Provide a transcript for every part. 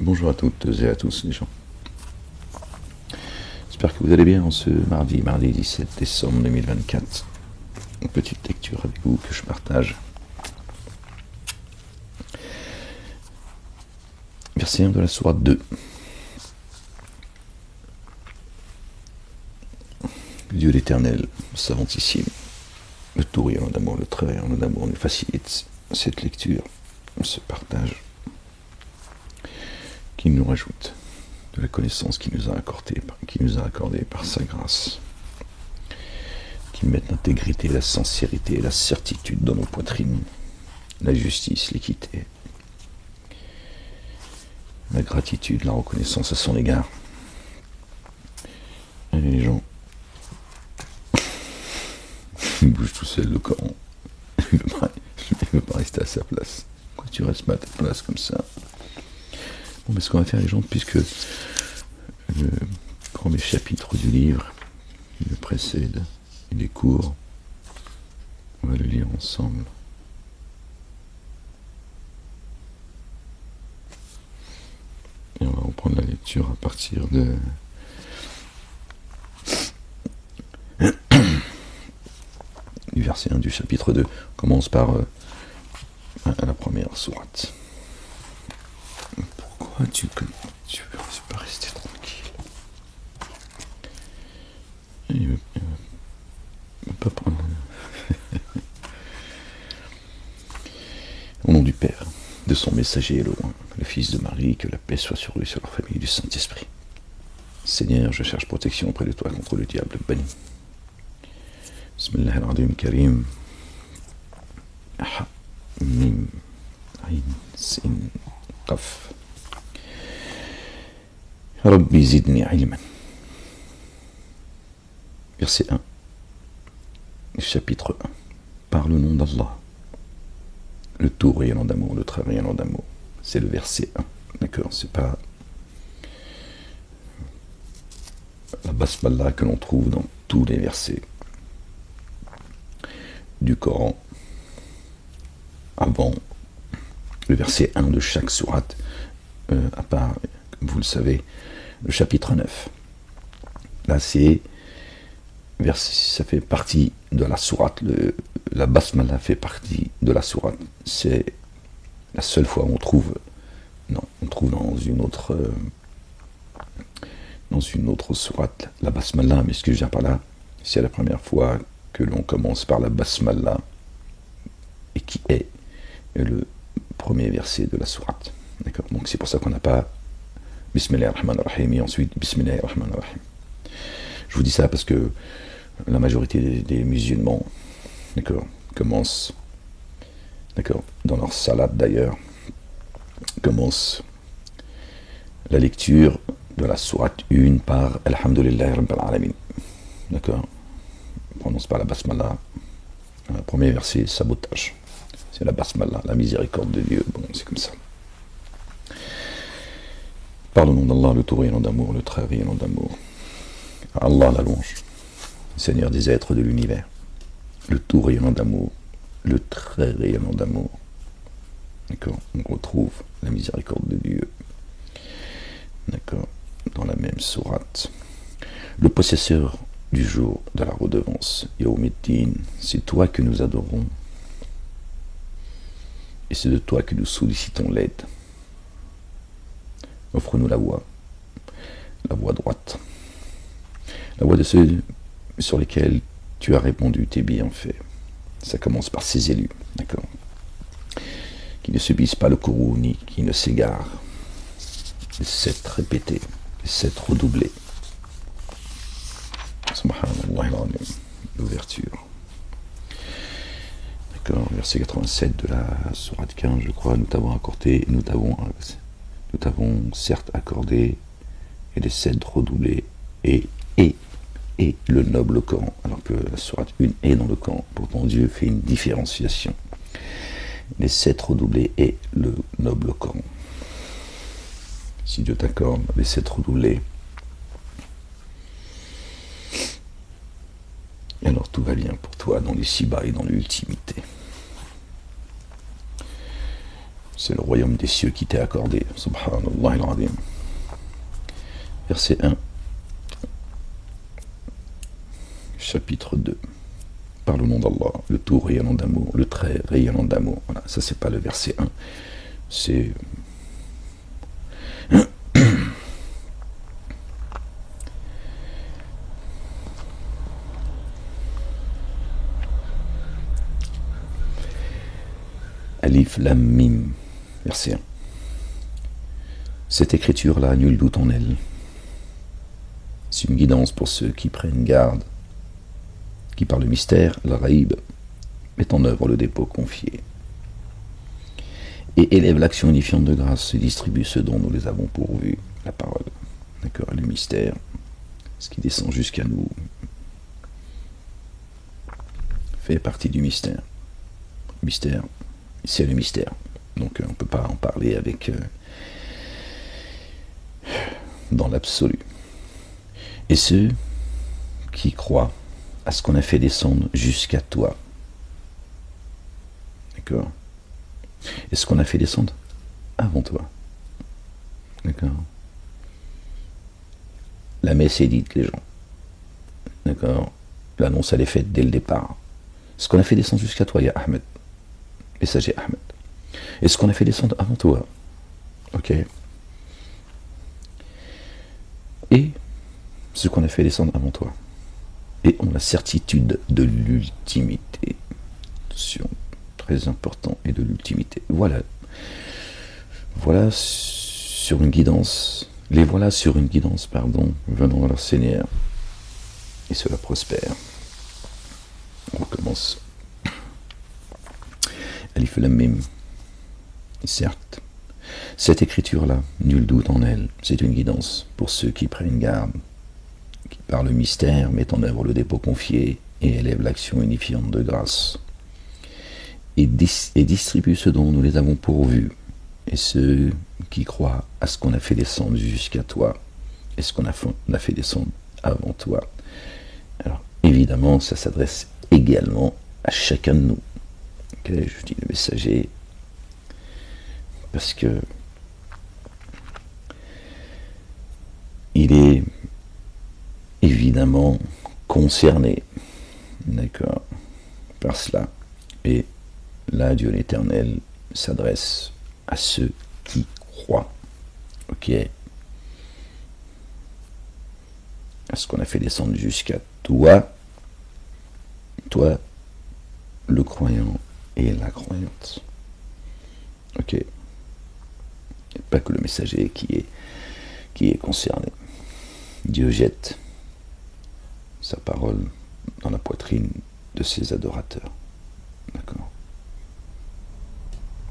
Bonjour à toutes et à tous les gens. J'espère que vous allez bien en ce mardi 17 décembre 2024. Une petite lecture avec vous que je partage. Verset 1 de la sourate 2. Dieu l'Éternel, savantissime, le tout rayonnant d'amour, le très rayonnant d'amour nous facilite cette lecture, ce partage, qui nous rajoute de la connaissance qu'il nous a accordée par sa grâce, qui met l'intégrité, la sincérité et la certitude dans nos poitrines, la justice, l'équité, la gratitude, la reconnaissance à son égard. Et les gens, il bouge tout seul le Coran, il ne veut pas rester à sa place. Pourquoi tu restes pas à ta place comme ça? Bon, mais ce qu'on va faire, les gens, puisque le premier chapitre du livre, il le précède, il est court, on va le lire ensemble. Et on va reprendre la lecture à partir de du verset 1 du chapitre 2. On commence par la première sourate. Pourquoi tu veux pas rester tranquille? Il veut pas prendre... Au nom du Père, de son messager et le Fils de Marie, que la paix soit sur lui, sur leur famille et du Saint-Esprit. Seigneur, je cherche protection auprès de toi contre le diable banni. Bismillahirrahmanirrahim karim. Mim. Ayn. Sin. Qaf. Rabbi zidni ilman. Verset 1. Chapitre 1. Par le nom d'Allah. Le tout rayonnant d'amour, le très rayonnant d'amour. C'est le verset 1. D'accord, c'est pas la basmala que l'on trouve dans tous les versets du Coran avant le verset 1 de chaque sourate, à part, comme vous le savez, le chapitre 9. Là, ça fait partie de la sourate, la basmala fait partie de la sourate. C'est la seule fois où on trouve dans une autre sourate la basmala, mais ce que je viens par là, c'est la première fois que l'on commence par la basmala, et qui est le premier verset de la sourate. D'accord. Donc c'est pour ça qu'on n'a pas Bismillahirrahmanirrahim et ensuite Bismillahirrahmanirrahim. Je vous dis ça parce que la majorité des musulmans, d'accord, commencent, d'accord, dans leur salade d'ailleurs, commencent la lecture de la sourate 1 par Alhamdulillah Rabbil Alamin. D'accord. On prononce pas la basmala. Le premier verset, sabotage. C'est la basmala, la miséricorde de Dieu. Bon, c'est comme ça. Par le nom d'Allah, le tout rayonnant d'amour, le très rayonnant d'amour. Allah la louange, Seigneur des êtres de l'univers, le tout rayonnant d'amour, le très rayonnant d'amour. D'accord. On retrouve la miséricorde de Dieu. D'accord. Dans la même sourate. Le possesseur du jour de la redevance, Yawmiddin, c'est toi que nous adorons. Et c'est de toi que nous sollicitons l'aide. Offre-nous la voie droite. La voie de ceux sur lesquels tu as répandu tes bienfaits. Ça commence par ces élus, d'accord, qui ne subissent pas le courroux ni qui ne s'égarent. Les 7 répétés, les 7 redoublés. Subhanallah, l'ouverture. D'accord, verset 87 de la sourate 15, je crois, nous t'avons certes accordé et les 7 redoublés et le noble Coran, alors que la sourate 1 est dans le Coran. Pourtant Dieu fait une différenciation. Les 7 redoublés et le noble Coran. Si Dieu t'accorde les 7 redoublés, alors tout va bien pour toi dans l'ici-bas et dans l'ultimité. C'est le royaume des cieux qui t'est accordé. Subhanallah al-Azim. Verset 1. Chapitre 2. Par le nom d'Allah, le tout rayonnant d'amour, le trait rayonnant d'amour. Voilà, ça c'est pas le verset 1. C'est... Alif Lam Mim, verset 1. Cette écriture-là, nul doute en elle. C'est une guidance pour ceux qui prennent garde, qui par le mystère, la raïb, met en œuvre le dépôt confié, et élève l'action unifiante de grâce et distribue ce dont nous les avons pourvus, la parole. D'accord, le mystère, ce qui descend jusqu'à nous, fait partie du mystère. Mystère, c'est le mystère. Donc on ne peut pas en parler avec dans l'absolu. Et ceux qui croient à ce qu'on a fait descendre jusqu'à toi. D'accord? Et ce qu'on a fait descendre avant toi. D'accord? La messe est dite, les gens. D'accord? L'annonce, elle est faite dès le départ. Ce qu'on a fait descendre jusqu'à toi, il y a Ahmed. Messager Ahmed. Et ce qu'on a fait descendre avant toi. Ok? Et ce qu'on a fait descendre avant toi. Et on a la certitude de l'ultimité. Attention, très important, et de l'ultimité. Voilà. Voilà sur une guidance. Les voilà sur une guidance, pardon, venant de leur Seigneur. Et cela prospère. On recommence. Alif Lam Mim. Certes, cette écriture-là, nul doute en elle, c'est une guidance pour ceux qui prennent garde, qui par le mystère mettent en œuvre le dépôt confié et élèvent l'action unifiante de grâce, et distribuent ce dont nous les avons pourvus, et ceux qui croient à ce qu'on a fait descendre jusqu'à toi, et ce qu'on a fait descendre avant toi. Alors, évidemment, ça s'adresse également à chacun de nous. Okay, je dis le messager, parce que il est évidemment concerné, d'accord, par cela. Et là, Dieu l'Éternel s'adresse à ceux qui croient, ok, à ce qu'on a fait descendre jusqu'à toi, toi, le croyant et la croyante, ok. Pas que le messager qui est concerné. Dieu jette sa parole dans la poitrine de ses adorateurs. D'accord?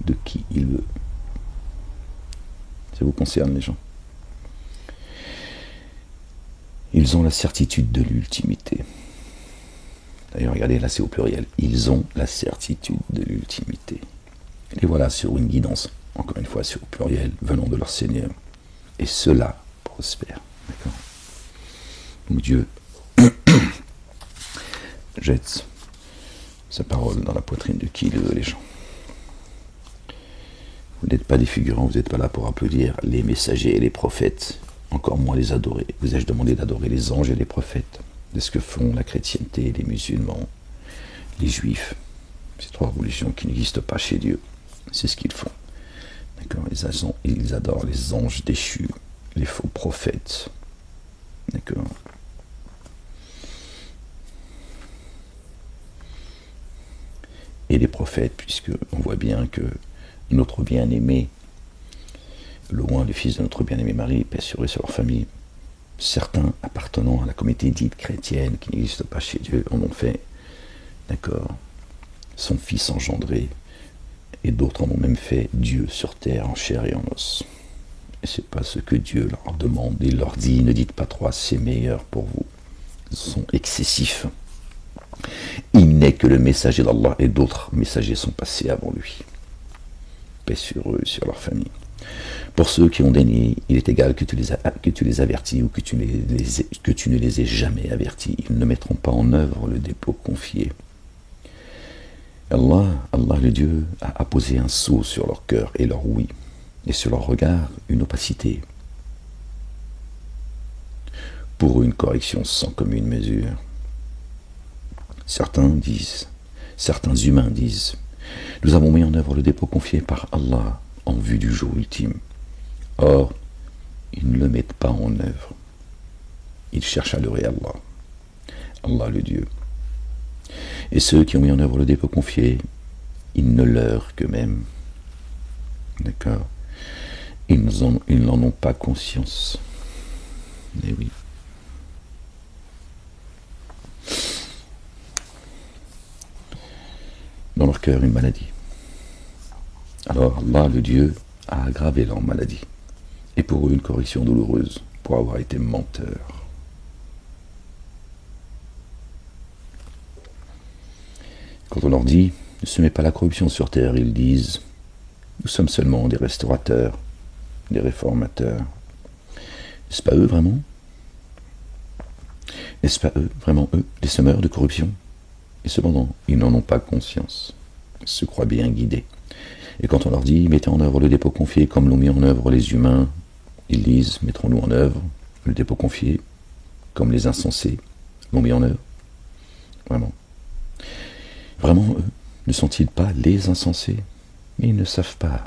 De qui il veut. Ça vous concerne, les gens? Ils ont la certitude de l'ultimité. D'ailleurs, regardez, là c'est au pluriel. Ils ont la certitude de l'ultimité. Et voilà sur une guidance, encore une fois sur au pluriel, venant de leur Seigneur. Et cela prospère. D'accord? Donc Dieu jette sa parole dans la poitrine de qui il veut, les gens. Vous n'êtes pas des figurants, vous n'êtes pas là pour applaudir les messagers et les prophètes, encore moins les adorer. Vous ai-je demandé d'adorer les anges et les prophètes? C'est ce que font la chrétienté, les musulmans, les juifs, ces trois religions qui n'existent pas chez Dieu. C'est ce qu'ils font. D'accord? Ils adorent les anges déchus, les faux prophètes. D'accord? Et les prophètes, puisque on voit bien que notre bien-aimé, loin le fils de notre bien-aimé Marie, paix sur eux et sur leur famille, certains appartenant à la communauté dite chrétienne qui n'existe pas chez Dieu en ont fait, d'accord, son fils engendré, et d'autres en ont même fait Dieu sur terre en chair et en os. Et c'est pas ce que Dieu leur demande. Il leur dit, ne dites pas trois, c'est meilleur pour vous. Ils sont excessifs. Il n'est que le messager d'Allah et d'autres messagers sont passés avant lui. Paix sur eux et sur leur famille. Pour ceux qui ont dénié, il est égal que tu les avertis ou que tu ne les aies jamais avertis. Ils ne mettront pas en œuvre le dépôt confié. Allah le Dieu, a apposé un sceau sur leur cœur et leur oui, et sur leur regard une opacité, pour une correction sans commune mesure. Certains humains disent, nous avons mis en œuvre le dépôt confié par Allah en vue du jour ultime. Or, ils ne le mettent pas en œuvre. Ils cherchent à leurrer Allah, Allah le Dieu. Et ceux qui ont mis en œuvre le dépôt confié, ils ne leurrent qu'eux-mêmes. D'accord? Ils n'en ont pas conscience. Eh oui. Dans leur cœur, une maladie. Alors Allah, le Dieu, a aggravé leur maladie. Et pour eux, une correction douloureuse pour avoir été menteurs. Quand on leur dit, ne semez pas la corruption sur terre, ils disent, nous sommes seulement des restaurateurs, des réformateurs. N'est-ce pas eux vraiment? N'est-ce pas eux, vraiment eux, les semeurs de corruption? Et cependant, ils n'en ont pas conscience. Ils se croient bien guidés. Et quand on leur dit, mettez en œuvre le dépôt confié comme l'ont mis en œuvre les humains, ils disent, mettrons-nous en œuvre le dépôt confié comme les insensés l'ont mis en œuvre? Vraiment. Vraiment, eux, ne sont-ils pas les insensés? Mais ils ne savent pas.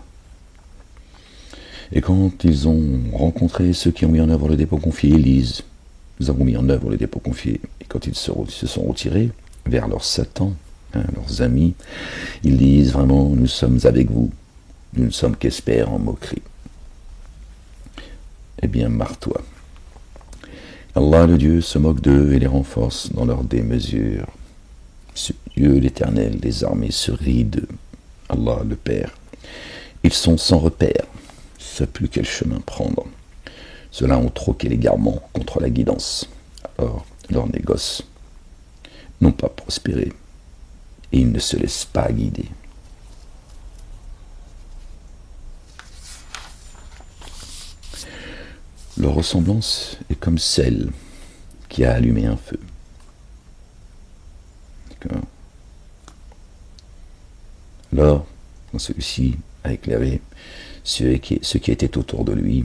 Et quand ils ont rencontré ceux qui ont mis en œuvre le dépôt confié, ils disent, nous avons mis en œuvre le dépôt confié. Et quand ils se sont retirés vers leur Satan, leurs amis, ils disent vraiment, nous sommes avec vous, nous ne sommes qu'experts en moquerie. Eh bien, marre-toi. Allah, le Dieu, se moque d'eux et les renforce dans leur démesure. Ce Dieu, l'Éternel des armées, se rit d'eux. Allah, le Père. Ils sont sans repère, ne savent plus quel chemin prendre. Ceux-là ont troqué l'égarement contre la guidance. Alors, leurs négoces n'ont pas prospéré et ils ne se laissent pas guider. Leur ressemblance est comme celle qui a allumé un feu. D'accord. Alors, quand celui-ci a éclairé ceux qui étaient autour de lui,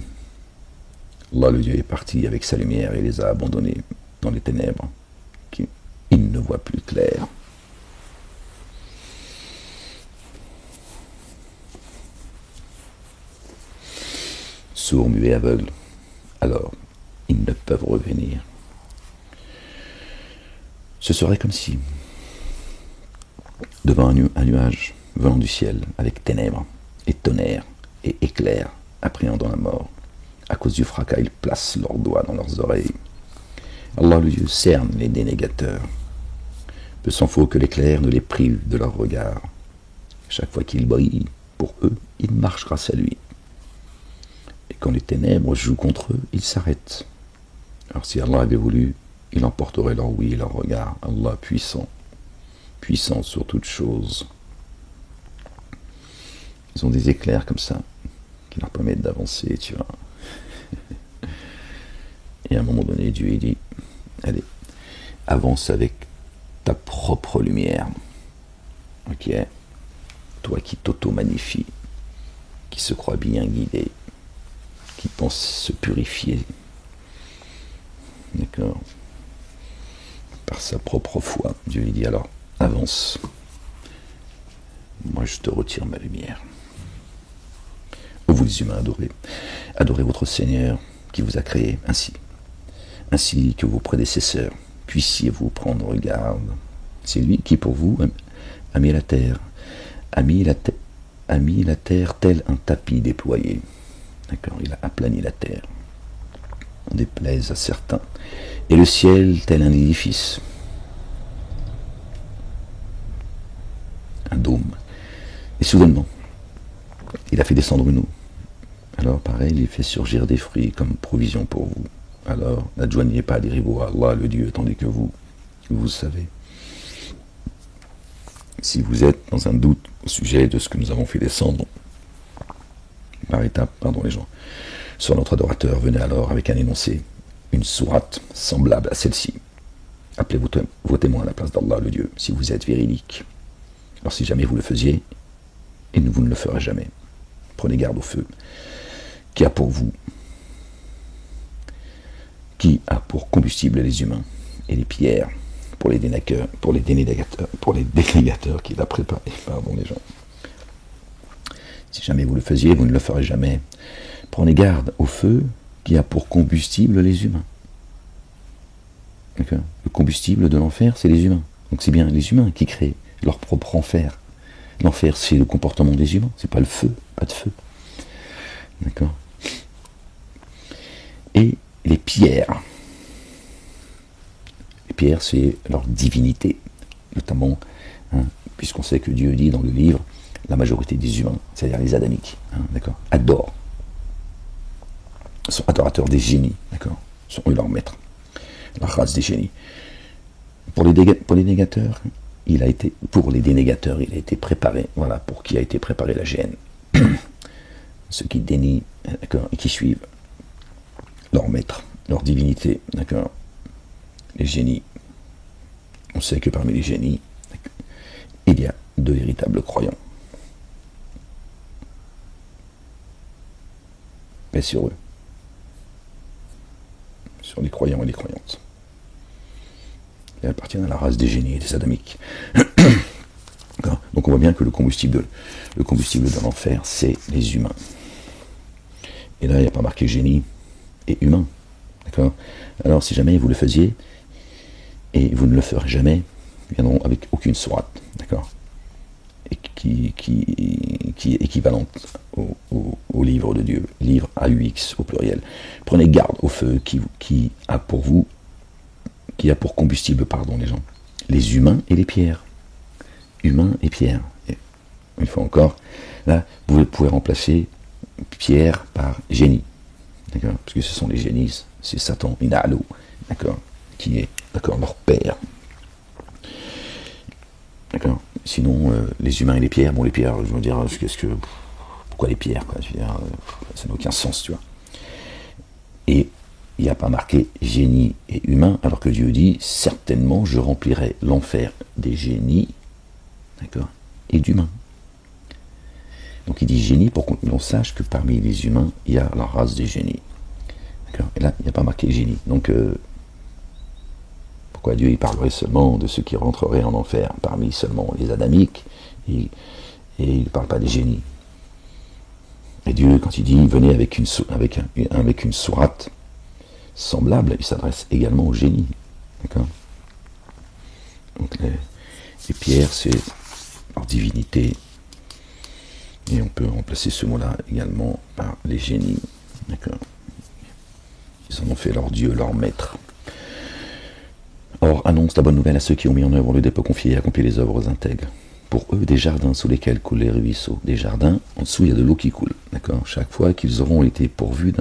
Allah le Dieu est parti avec sa lumière et les a abandonnés dans les ténèbres. Il ne voit plus clair. Sourds, muets, aveugles, alors ils ne peuvent revenir. Ce serait comme si, devant un nuage venant du ciel, avec ténèbres et tonnerre et éclairs, appréhendant la mort, à cause du fracas, ils placent leurs doigts dans leurs oreilles. Allah le Dieu cerne les dénégateurs. Peu s'en faut que l'éclair ne les prive de leur regard. Chaque fois qu'il brille, pour eux, ils marchent grâce à lui. Et quand les ténèbres jouent contre eux, ils s'arrêtent. Alors si Allah avait voulu, il emporterait leur oui et leur regard. Allah puissant, puissant sur toute chose. Ils ont des éclairs comme ça, qui leur permettent d'avancer, tu vois. Et à un moment donné, Dieu il dit, allez, avance avec ta propre lumière. Ok? Toi qui t'auto-magnifies, qui se croit bien guidé, qui pense se purifier. D'accord? Par sa propre foi. Dieu lui dit alors, avance. Moi je te retire ma lumière. Vous les humains adorez. Adorez votre Seigneur qui vous a créé ainsi que vos prédécesseurs. Puissiez-vous prendre garde. C'est lui qui pour vous a mis la terre. A mis la terre tel un tapis déployé. D'accord, il a aplani la terre. On déplaise à certains. Et le ciel tel un édifice. Un dôme. Et soudainement, il a fait descendre une eau. Alors pareil, il fait surgir des fruits comme provision pour vous. Alors, n'adjoignez pas des rivaux à Allah, le Dieu, tandis que vous savez. Si vous êtes dans un doute au sujet de ce que nous avons fait descendre, par étapes, pardon les gens, sur notre adorateur, venez alors avec un énoncé, une sourate semblable à celle-ci. Appelez vos témoins à la place d'Allah, le Dieu, si vous êtes véridique. Alors si jamais vous le faisiez, et vous ne le ferez jamais, prenez garde au feu, qui a pour vous, qui a pour combustible les humains, et les pierres pour les dénégateurs, qu'il a préparés, pardon les gens. Si jamais vous le faisiez, vous ne le ferez jamais. Prenez garde au feu qui a pour combustible les humains. Le combustible de l'enfer, c'est les humains. Donc c'est bien les humains qui créent leur propre enfer. L'enfer, c'est le comportement des humains, c'est pas le feu, pas de feu. D'accord. Et les pierres. Les pierres, c'est leur divinité, notamment, puisqu'on sait que Dieu dit dans le livre, la majorité des humains, c'est-à-dire les adamiques, d'accord, adorent, sont adorateurs des génies, d'accord, sont eux leurs maîtres, la race des génies. Pour les négateurs, pour les dénégateurs, il a été préparé, voilà, pour qui a été préparé la gêne. Ceux qui dénient, d'accord, et qui suivent leur maître, leur divinité, d'accord, les génies. On sait que parmi les génies, il y a de véritables croyants. Paix sur eux, sur les croyants et les croyantes. Ils appartiennent à la race des génies et des adamiques. Donc on voit bien que le combustible de l'enfer, c'est les humains. Et là, il n'y a pas marqué génie et humain. D'accord. Alors si jamais vous le faisiez, et vous ne le ferez jamais, viendront avec aucune sourate, d'accord, et qui est équivalente au livre de Dieu, livre AUX au pluriel. Prenez garde au feu qui a pour combustible, pardon les gens, les humains et les pierres. Humains et pierres. Et une fois encore, là, vous pouvez remplacer pierre par génie, d'accord, parce que ce sont les génies, c'est Satan, Ina'alou, d'accord, qui est, d'accord, leur père. D'accord. Sinon, les humains et les pierres, bon, les pierres, je veux dire, pourquoi les pierres, quoi, je veux dire, ça n'a aucun sens, tu vois. Et il n'y a pas marqué génie et humain, alors que Dieu dit, certainement, je remplirai l'enfer des génies, d'accord, et d'humains. Donc il dit génie pour qu'on sache que parmi les humains, il y a la race des génies. D'accord. Et là, il n'y a pas marqué génie. Donc, pourquoi Dieu il parlerait seulement de ceux qui rentreraient en enfer parmi seulement les adamiques, et il ne parle pas des génies. Et Dieu, quand il dit venez avec une sourate semblable, il s'adresse également aux génies. D'accord. Donc les pierres, c'est leur divinité. Et on peut remplacer ce mot-là également par les génies. D'accord. Ils en ont fait leur Dieu, leur maître. Or, annonce la bonne nouvelle à ceux qui ont mis en œuvre le dépôt confié et accompli les œuvres intègres. Pour eux, des jardins sous lesquels coulent les ruisseaux. Des jardins, en dessous, il y a de l'eau qui coule. D'accord. Chaque fois qu'ils auront été pourvus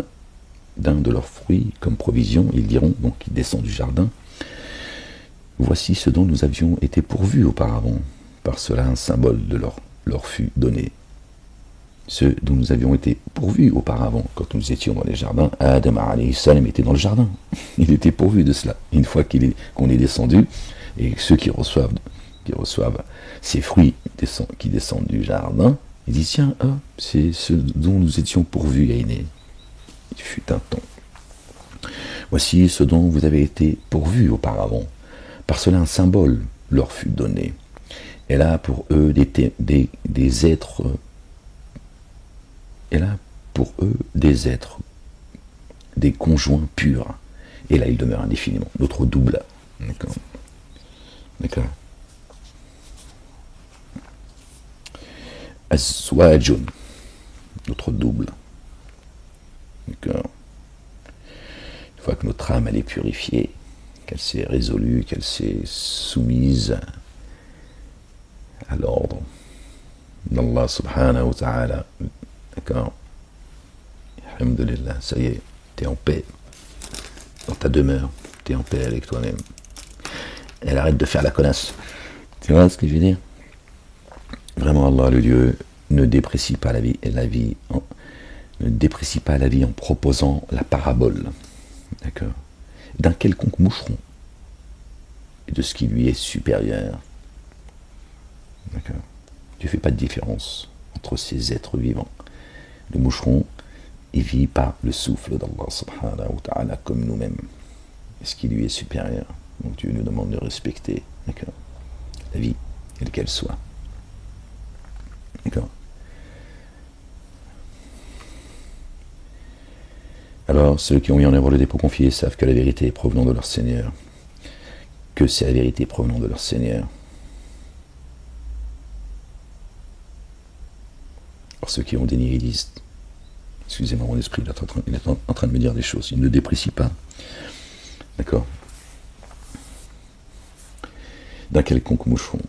d'un de leurs fruits comme provision, ils diront, donc ils descendent du jardin, voici ce dont nous avions été pourvus auparavant. Par cela, un symbole de leur fut donné. Ce dont nous avions été pourvus auparavant, quand nous étions dans les jardins, Adam alayhi salam était dans le jardin. Il était pourvu de cela. Une fois qu'on est descendu, et ceux qui reçoivent ces fruits qui descendent du jardin, ils disent tiens, c'est ce dont nous étions pourvus, Yainé. Il fut un temps. Voici ce dont vous avez été pourvus auparavant. Par cela, un symbole leur fut donné. Et là, pour eux, des êtres. Et là, pour eux, des êtres, des conjoints purs. Et là, ils demeurent indéfiniment. Notre double. D'accord. D'accord. Azwajun. Notre double. D'accord. Une fois que notre âme, elle est purifiée, qu'elle s'est résolue, qu'elle s'est soumise à l'ordre d'Allah subhanahu wa ta'ala. D'accord. Alhamdulillah, ça y est, t'es en paix. Dans ta demeure, t'es en paix avec toi-même. Elle arrête de faire la connasse. Tu vois ce que je veux dire? Vraiment, Allah, le Dieu, ne déprécie pas la vie en proposant la parabole, d'accord, d'un quelconque moucheron et de ce qui lui est supérieur. D'accord. Tu ne fais pas de différence entre ces êtres vivants. Le moucheron, il vit par le souffle d'Allah subhanahu wa ta'ala comme nous-mêmes. Et ce qui lui est supérieur. Donc Dieu nous demande de respecter, d'accord, la vie, quelle qu'elle soit. D'accord. Alors, ceux qui ont mis en œuvre le dépôt confié savent que la vérité est provenant de leur Seigneur. Que c'est la vérité provenant de leur Seigneur. Alors, ceux qui ont dénié disent, excusez-moi, mon esprit, il est en train de me dire des choses. Il ne déprécie pas. D'accord. D'un quelconque moucheron.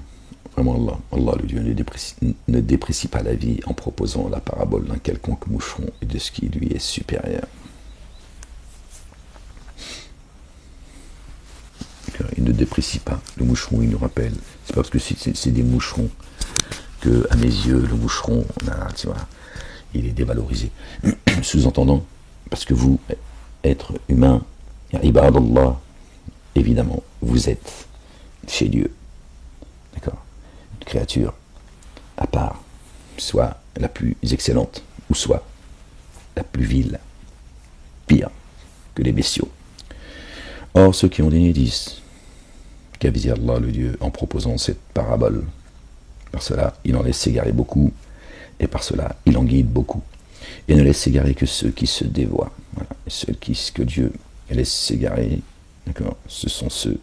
Vraiment, Allah le Dieu, ne déprécie pas la vie en proposant la parabole d'un quelconque moucheron et de ce qui lui est supérieur. Il ne déprécie pas. Le moucheron, il nous rappelle. C'est pas parce que c'est des moucherons que, à mes yeux, le moucheron, tu vois, il est dévalorisé. Sous-entendant, parce que vous, être humain, ibadallah, évidemment, vous êtes chez Dieu. D'accord. Une créature à part, soit la plus excellente, ou soit la plus vile, pire que les bestiaux. Or, ceux qui ont dénié disent qu'a visé Allah le Dieu en proposant cette parabole. Par cela, il en laisse s'égarer beaucoup, et par cela, il en guide beaucoup. Et ne laisse s'égarer que ceux qui se dévoient. Voilà. Et ceux que Dieu laisse s'égarer, d'accord, ce sont ceux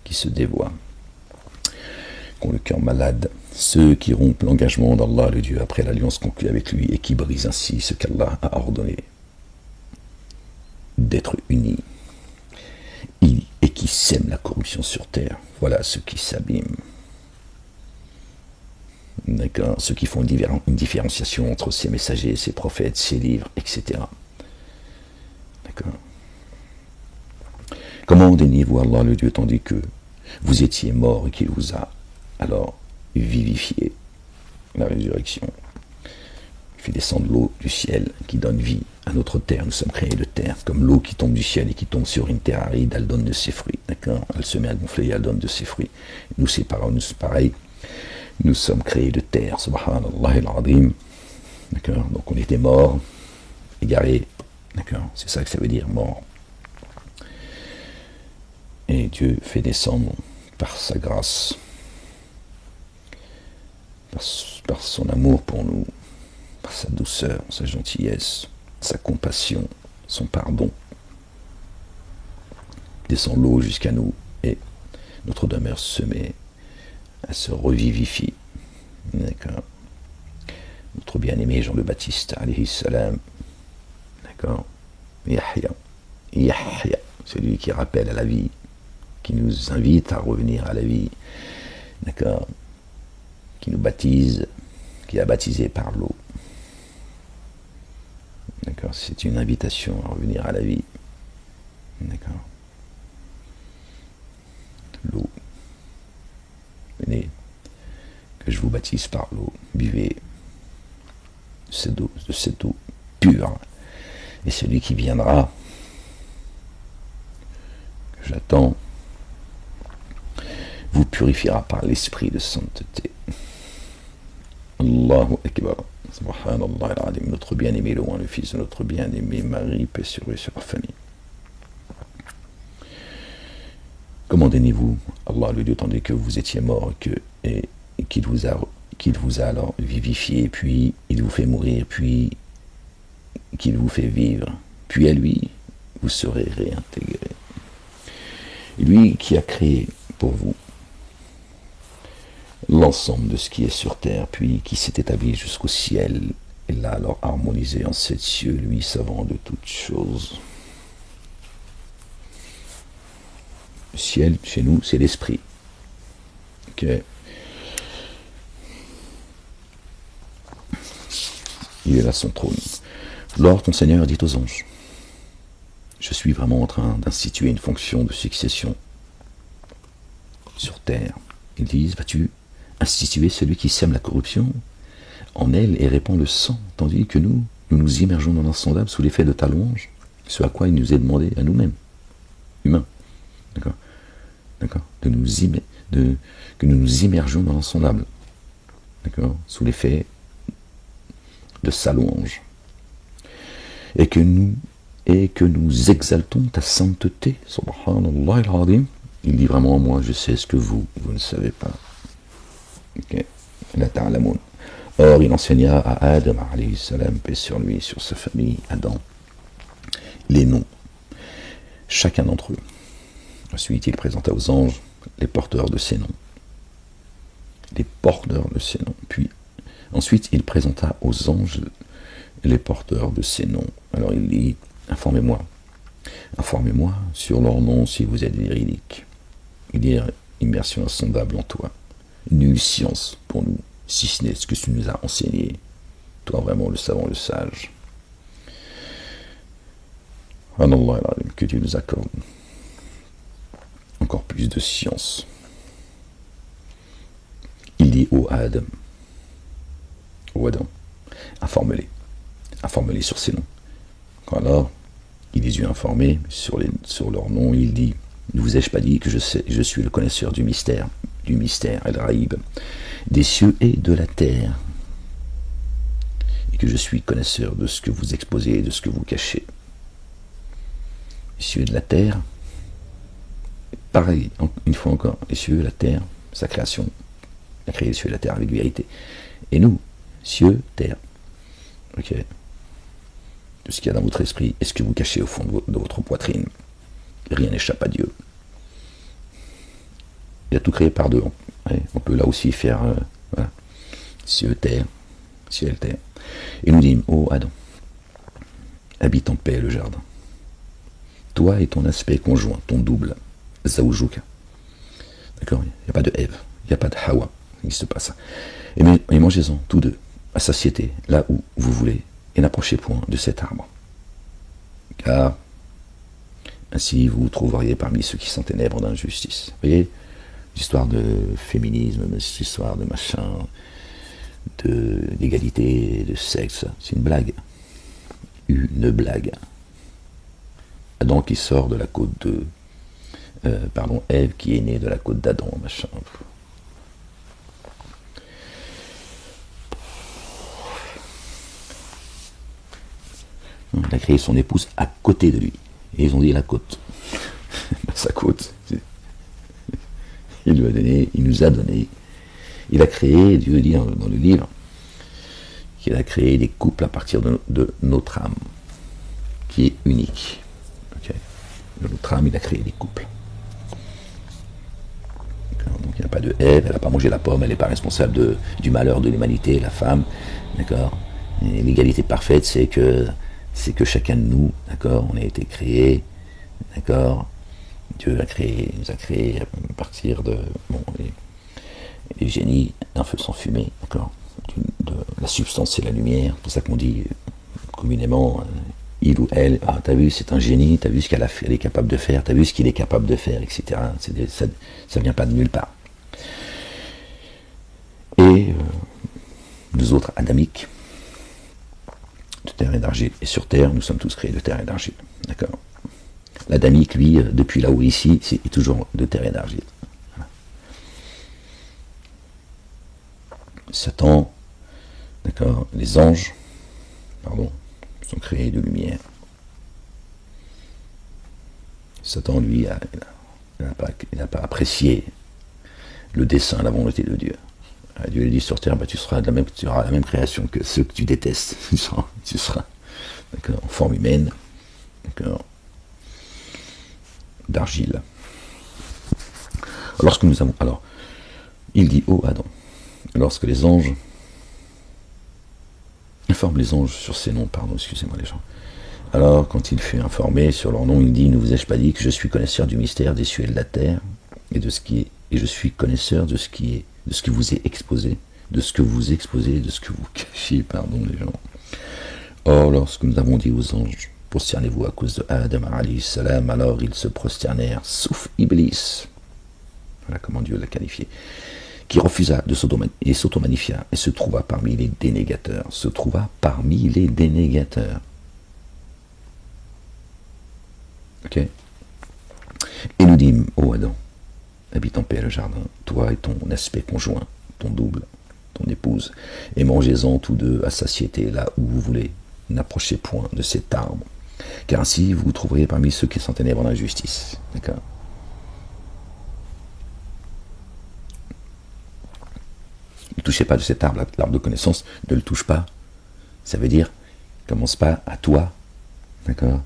qui se dévoient, qui ont le cœur malade, ceux qui rompent l'engagement d'Allah le Dieu après l'alliance conclue avec lui, et qui brisent ainsi ce qu'Allah a ordonné d'être unis. Et qui sèment la corruption sur terre. Voilà ceux qui s'abîment. D'accord. Ceux qui font une différenciation entre ces messagers, ces prophètes, ces livres, etc. D'accord. Comment déniez-vous Allah le Dieu tandis que vous étiez mort et qu'il vous a alors vivifié? La résurrection. Il fait descendre l'eau du ciel qui donne vie à notre terre. Nous sommes créés de terre, comme l'eau qui tombe du ciel et qui tombe sur une terre aride, elle donne de ses fruits. D'accord. Elle se met à gonfler et elle donne de ses fruits. Nous, c'est pareil. Nous sommes créés de terre. Subhanallah al-Azim. D'accord. Donc on était morts, égarés. D'accord. C'est ça que ça veut dire, mort. Et Dieu fait descendre par sa grâce, par son amour pour nous, par sa douceur, sa gentillesse, sa compassion, son pardon, descend l'eau jusqu'à nous et notre demeure se met à se revivifier. D'accord. Notre bien-aimé Jean le Baptiste, alayhi salam, d'accord, Yahya, celui qui rappelle à la vie, qui nous invite à revenir à la vie, d'accord, qui nous baptise, qui a baptisé par l'eau. D'accord, c'est une invitation à revenir à la vie. D'accord. L'eau. Venez, que je vous baptise par l'eau. Buvez de cette eau pure. Et celui qui viendra, que j'attends, vous purifiera par l'esprit de sainteté. Allahu Akbar. Subhanallah al-Adim, notre bien-aimé, loin le fils de notre bien-aimé Marie, paix sur eux et sur leur famille. Comment donnez-vous Allah le Dieu tandis que vous étiez mort et qu'il vous a alors vivifié, puis il vous fait mourir, puis qu'il vous fait vivre, puis à lui vous serez réintégrés. Lui qui a créé pour vous l'ensemble de ce qui est sur terre, puis qui s'est établi jusqu'au ciel, et l'a alors harmonisé en 7 cieux, lui savant de toutes choses. Le ciel, chez nous, c'est l'esprit. Ok. Il est là son trône. Lors ton Seigneur dit aux anges, je suis vraiment en train d'instituer une fonction de succession sur terre. Ils disent, vas-tu instituer celui qui sème la corruption en elle et répand le sang, tandis que nous nous immergeons dans l'insondable sous l'effet de ta louange, ce à quoi il nous est demandé à nous-mêmes, humains, d'accord, que nous nous immergions dans l'insondable. d'accord, sous l'effet de sa louange, et que nous exaltons ta sainteté, subhanallah al-azim. Il dit vraiment, moi je sais ce que vous ne savez pas. Okay. Or il enseigna à Adam, alayhi salam, paix sur lui, sur sa famille, Adam, les noms, chacun d'entre eux. Ensuite il présenta aux anges les porteurs de ces noms. Les porteurs de ces noms. Puis ensuite il présenta aux anges les porteurs de ces noms. Alors il dit, informez-moi sur leurs noms si vous êtes véridiques. Il dit, immersion insondable en toi. Nulle science pour nous, si ce n'est ce que tu nous as enseigné. Toi vraiment le savant, le sage. Allah, que Dieu nous accorde encore plus de science. Il dit ô Adam, informe-les sur ces noms. Alors, il les eut informés sur leurs noms, il dit, ne vous ai-je pas dit que je suis le connaisseur du mystère, al-Raïb, des cieux et de la terre, et que je suis connaisseur de ce que vous exposez et de ce que vous cachez. Les cieux et de la terre, pareil, une fois encore, les cieux et la terre, sa création, il a créé les cieux et la terre avec vérité. Et nous, cieux, terre, ok, de ce qu'il y a dans votre esprit et ce que vous cachez au fond de votre poitrine. Rien n'échappe à Dieu. Il a tout créé par deux. On peut là aussi faire voilà, cieux, terre, ciel, terre. Et nous dit, ô Adam, habite en paix le jardin. Toi et ton aspect conjoint, ton double, Zawjuka. D'accord? Il n'y a pas de Ève, il n'y a pas de Hawa, il n'existe pas ça. Et mangez-en, tous deux, à satiété, là où vous voulez, et n'approchez point de cet arbre. Car ainsi vous vous trouveriez parmi ceux qui s'enténèbrent d'injustice. Vous voyez, l'histoire de féminisme, cette histoire de machin, d'égalité, de sexe, c'est une blague. Une blague. Adam qui sort de la côte de... Ève qui est née de la côte d'Adam, machin. Il a créé son épouse à côté de lui. Et ils ont dit la côte. Sa côte. Il lui a donné, il nous a donné. Il a créé, Dieu dit dans le livre, qu'il a créé des couples à partir de notre âme, qui est unique. Okay. De notre âme, il a créé des couples. Donc il n'y a pas de Ève, elle n'a pas mangé la pomme, elle n'est pas responsable du malheur de l'humanité, la femme. D'accord. L'égalité parfaite, c'est que chacun de nous, d'accord, on a été créé, d'accord. Dieu nous a créé à partir de les génies d'un feu sans fumée, d'accord. La substance c'est la lumière, c'est pour ça qu'on dit communément il ou elle, ah t'as vu c'est un génie, t'as vu ce qu'elle est capable de faire, t'as vu ce qu'il est capable de faire, etc. Ça vient pas de nulle part. Et nous autres adamiques, de terre et d'argile, et sur terre nous sommes tous créés de terre et d'argile, d'accord. L'adamique, lui, depuis là où ici, est toujours de terre et d'argile. Voilà. Satan, d'accord, les anges, pardon, sont créés de lumière. Satan, lui, il n'a pas apprécié le dessein, la volonté de Dieu. Dieu lui dit sur terre, bah, tu auras la même création que ceux que tu détestes. Tu seras en forme humaine, d'accord, d'argile. Alors, il dit ô Adam, lorsque les anges, informe les anges sur ces noms, pardon, excusez-moi les gens. Alors, quand il fut informé sur leur nom, il dit, ne vous ai-je pas dit que je suis connaisseur du mystère des cieux et de la terre, et de ce qui est, et je suis connaisseur de ce qui est, de ce que vous est exposé, de ce que vous exposez, de ce que vous cachez, pardon les gens. Or, lorsque nous avons dit aux anges, prosternez-vous à cause de Adam alayhi salam, alors ils se prosternèrent, sauf Iblis. Voilà comment Dieu l'a qualifié. Qui refusa de et s'automagnifia, et se trouva parmi les dénégateurs. Se trouva parmi les dénégateurs. Ok. Et nous dîmes, ô Adam, habite en paix le jardin, toi et ton aspect conjoint, ton double, ton épouse, et mangez-en tous deux à satiété là où vous voulez. N'approchez point de cet arbre, car ainsi vous vous trouverez parmi ceux qui sont ténèbres dans la justice. D'accord? Ne touchez pas de cet arbre, l'arbre de connaissance, ne le touche pas. Ça veut dire, commence pas à toi, d'accord,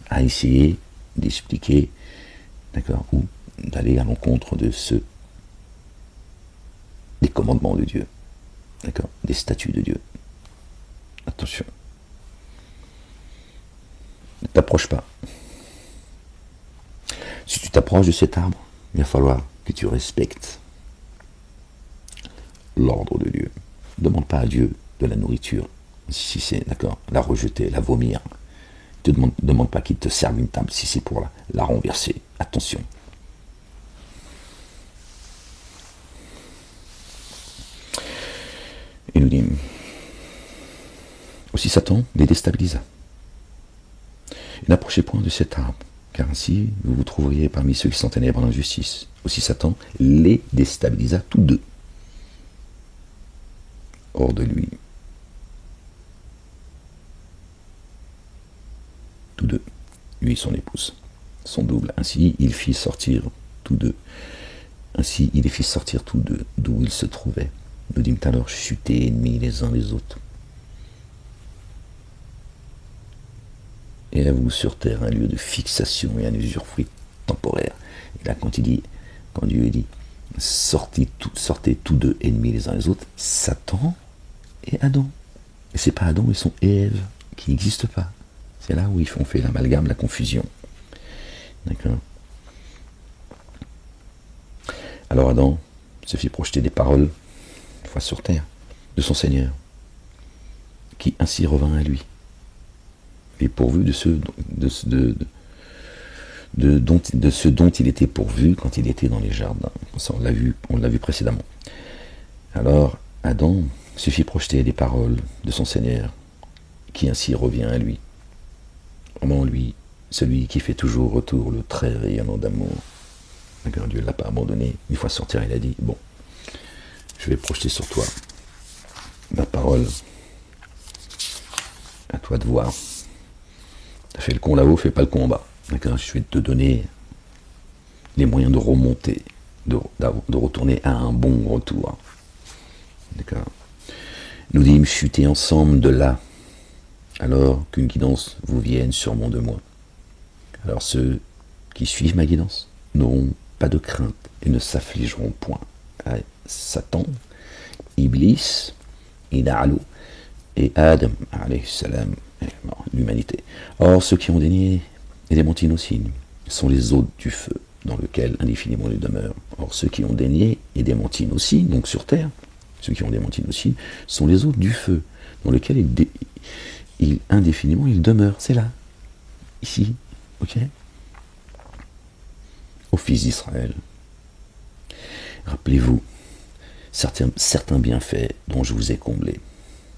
à essayer d'expliquer, d'accord, ou d'aller à l'encontre de des commandements de Dieu, d'accord, des statuts de Dieu. Attention. Ne t'approche pas. Si tu t'approches de cet arbre, il va falloir que tu respectes l'ordre de Dieu. Ne demande pas à Dieu de la nourriture, si c'est, d'accord, la rejeter, la vomir. Ne demande pas qu'il te serve une table, si c'est pour la renverser. Attention. Il nous dit, aussi Satan les déstabilisa. Et n'approchez point de cet arbre, car ainsi vous vous trouveriez parmi ceux qui sont ténèbres dans l'injustice. Aussi Satan les déstabilisa tous deux. Hors de lui. Tous deux, lui et son épouse, son double. Ainsi il fit sortir tous deux. Ainsi il les fit sortir tous deux d'où ils se trouvaient. Nous dîmes alors chuter ennemis les uns les autres. Et à vous sur terre un lieu de fixation et un usufruit temporaire. Et là quand Dieu dit sortez tous deux ennemis les uns les autres, Satan et Adam. Et c'est pas Adam et Ève qui n'existent pas. C'est là où on fait l'amalgame, la confusion. D'accord? Alors Adam se fit projeter des paroles, une fois sur terre, de son Seigneur, qui ainsi revint à lui, et pourvu de ce dont il était pourvu quand il était dans les jardins. Ça, on l'a vu précédemment. Alors Adam se fit projeter des paroles de son Seigneur, qui ainsi revient à lui. Vraiment lui, celui qui fait toujours retour le trait rayonnant d'amour. D'accord, Dieu ne l'a pas abandonné. Une fois sur terre, il a dit, bon, je vais projeter sur toi ma parole. À toi de voir. Tu as fait le con là-haut, fais pas le con en bas. D'accord, je vais te donner les moyens de remonter, de retourner à un bon retour. D'accord. Nous dîmes chuter ensemble de là, alors qu'une guidance vous vienne sûrement de moi. Alors ceux qui suivent ma guidance n'auront pas de crainte et ne s'affligeront point. Satan, Iblis, Ida'alou et Adam, alayhi salam, l'humanité. Or ceux qui ont dénié et démenti nos signes sont les hôtes du feu, dans lequel indéfiniment ils demeurent. Or ceux qui ont dénié et démenti nos signes, donc sur terre, ceux qui ont démenti nos signes, sont les hôtes du feu, dans lequel indéfiniment ils demeurent. C'est là, ici, ok? Ô fils d'Israël, rappelez-vous certains bienfaits dont je vous ai comblé.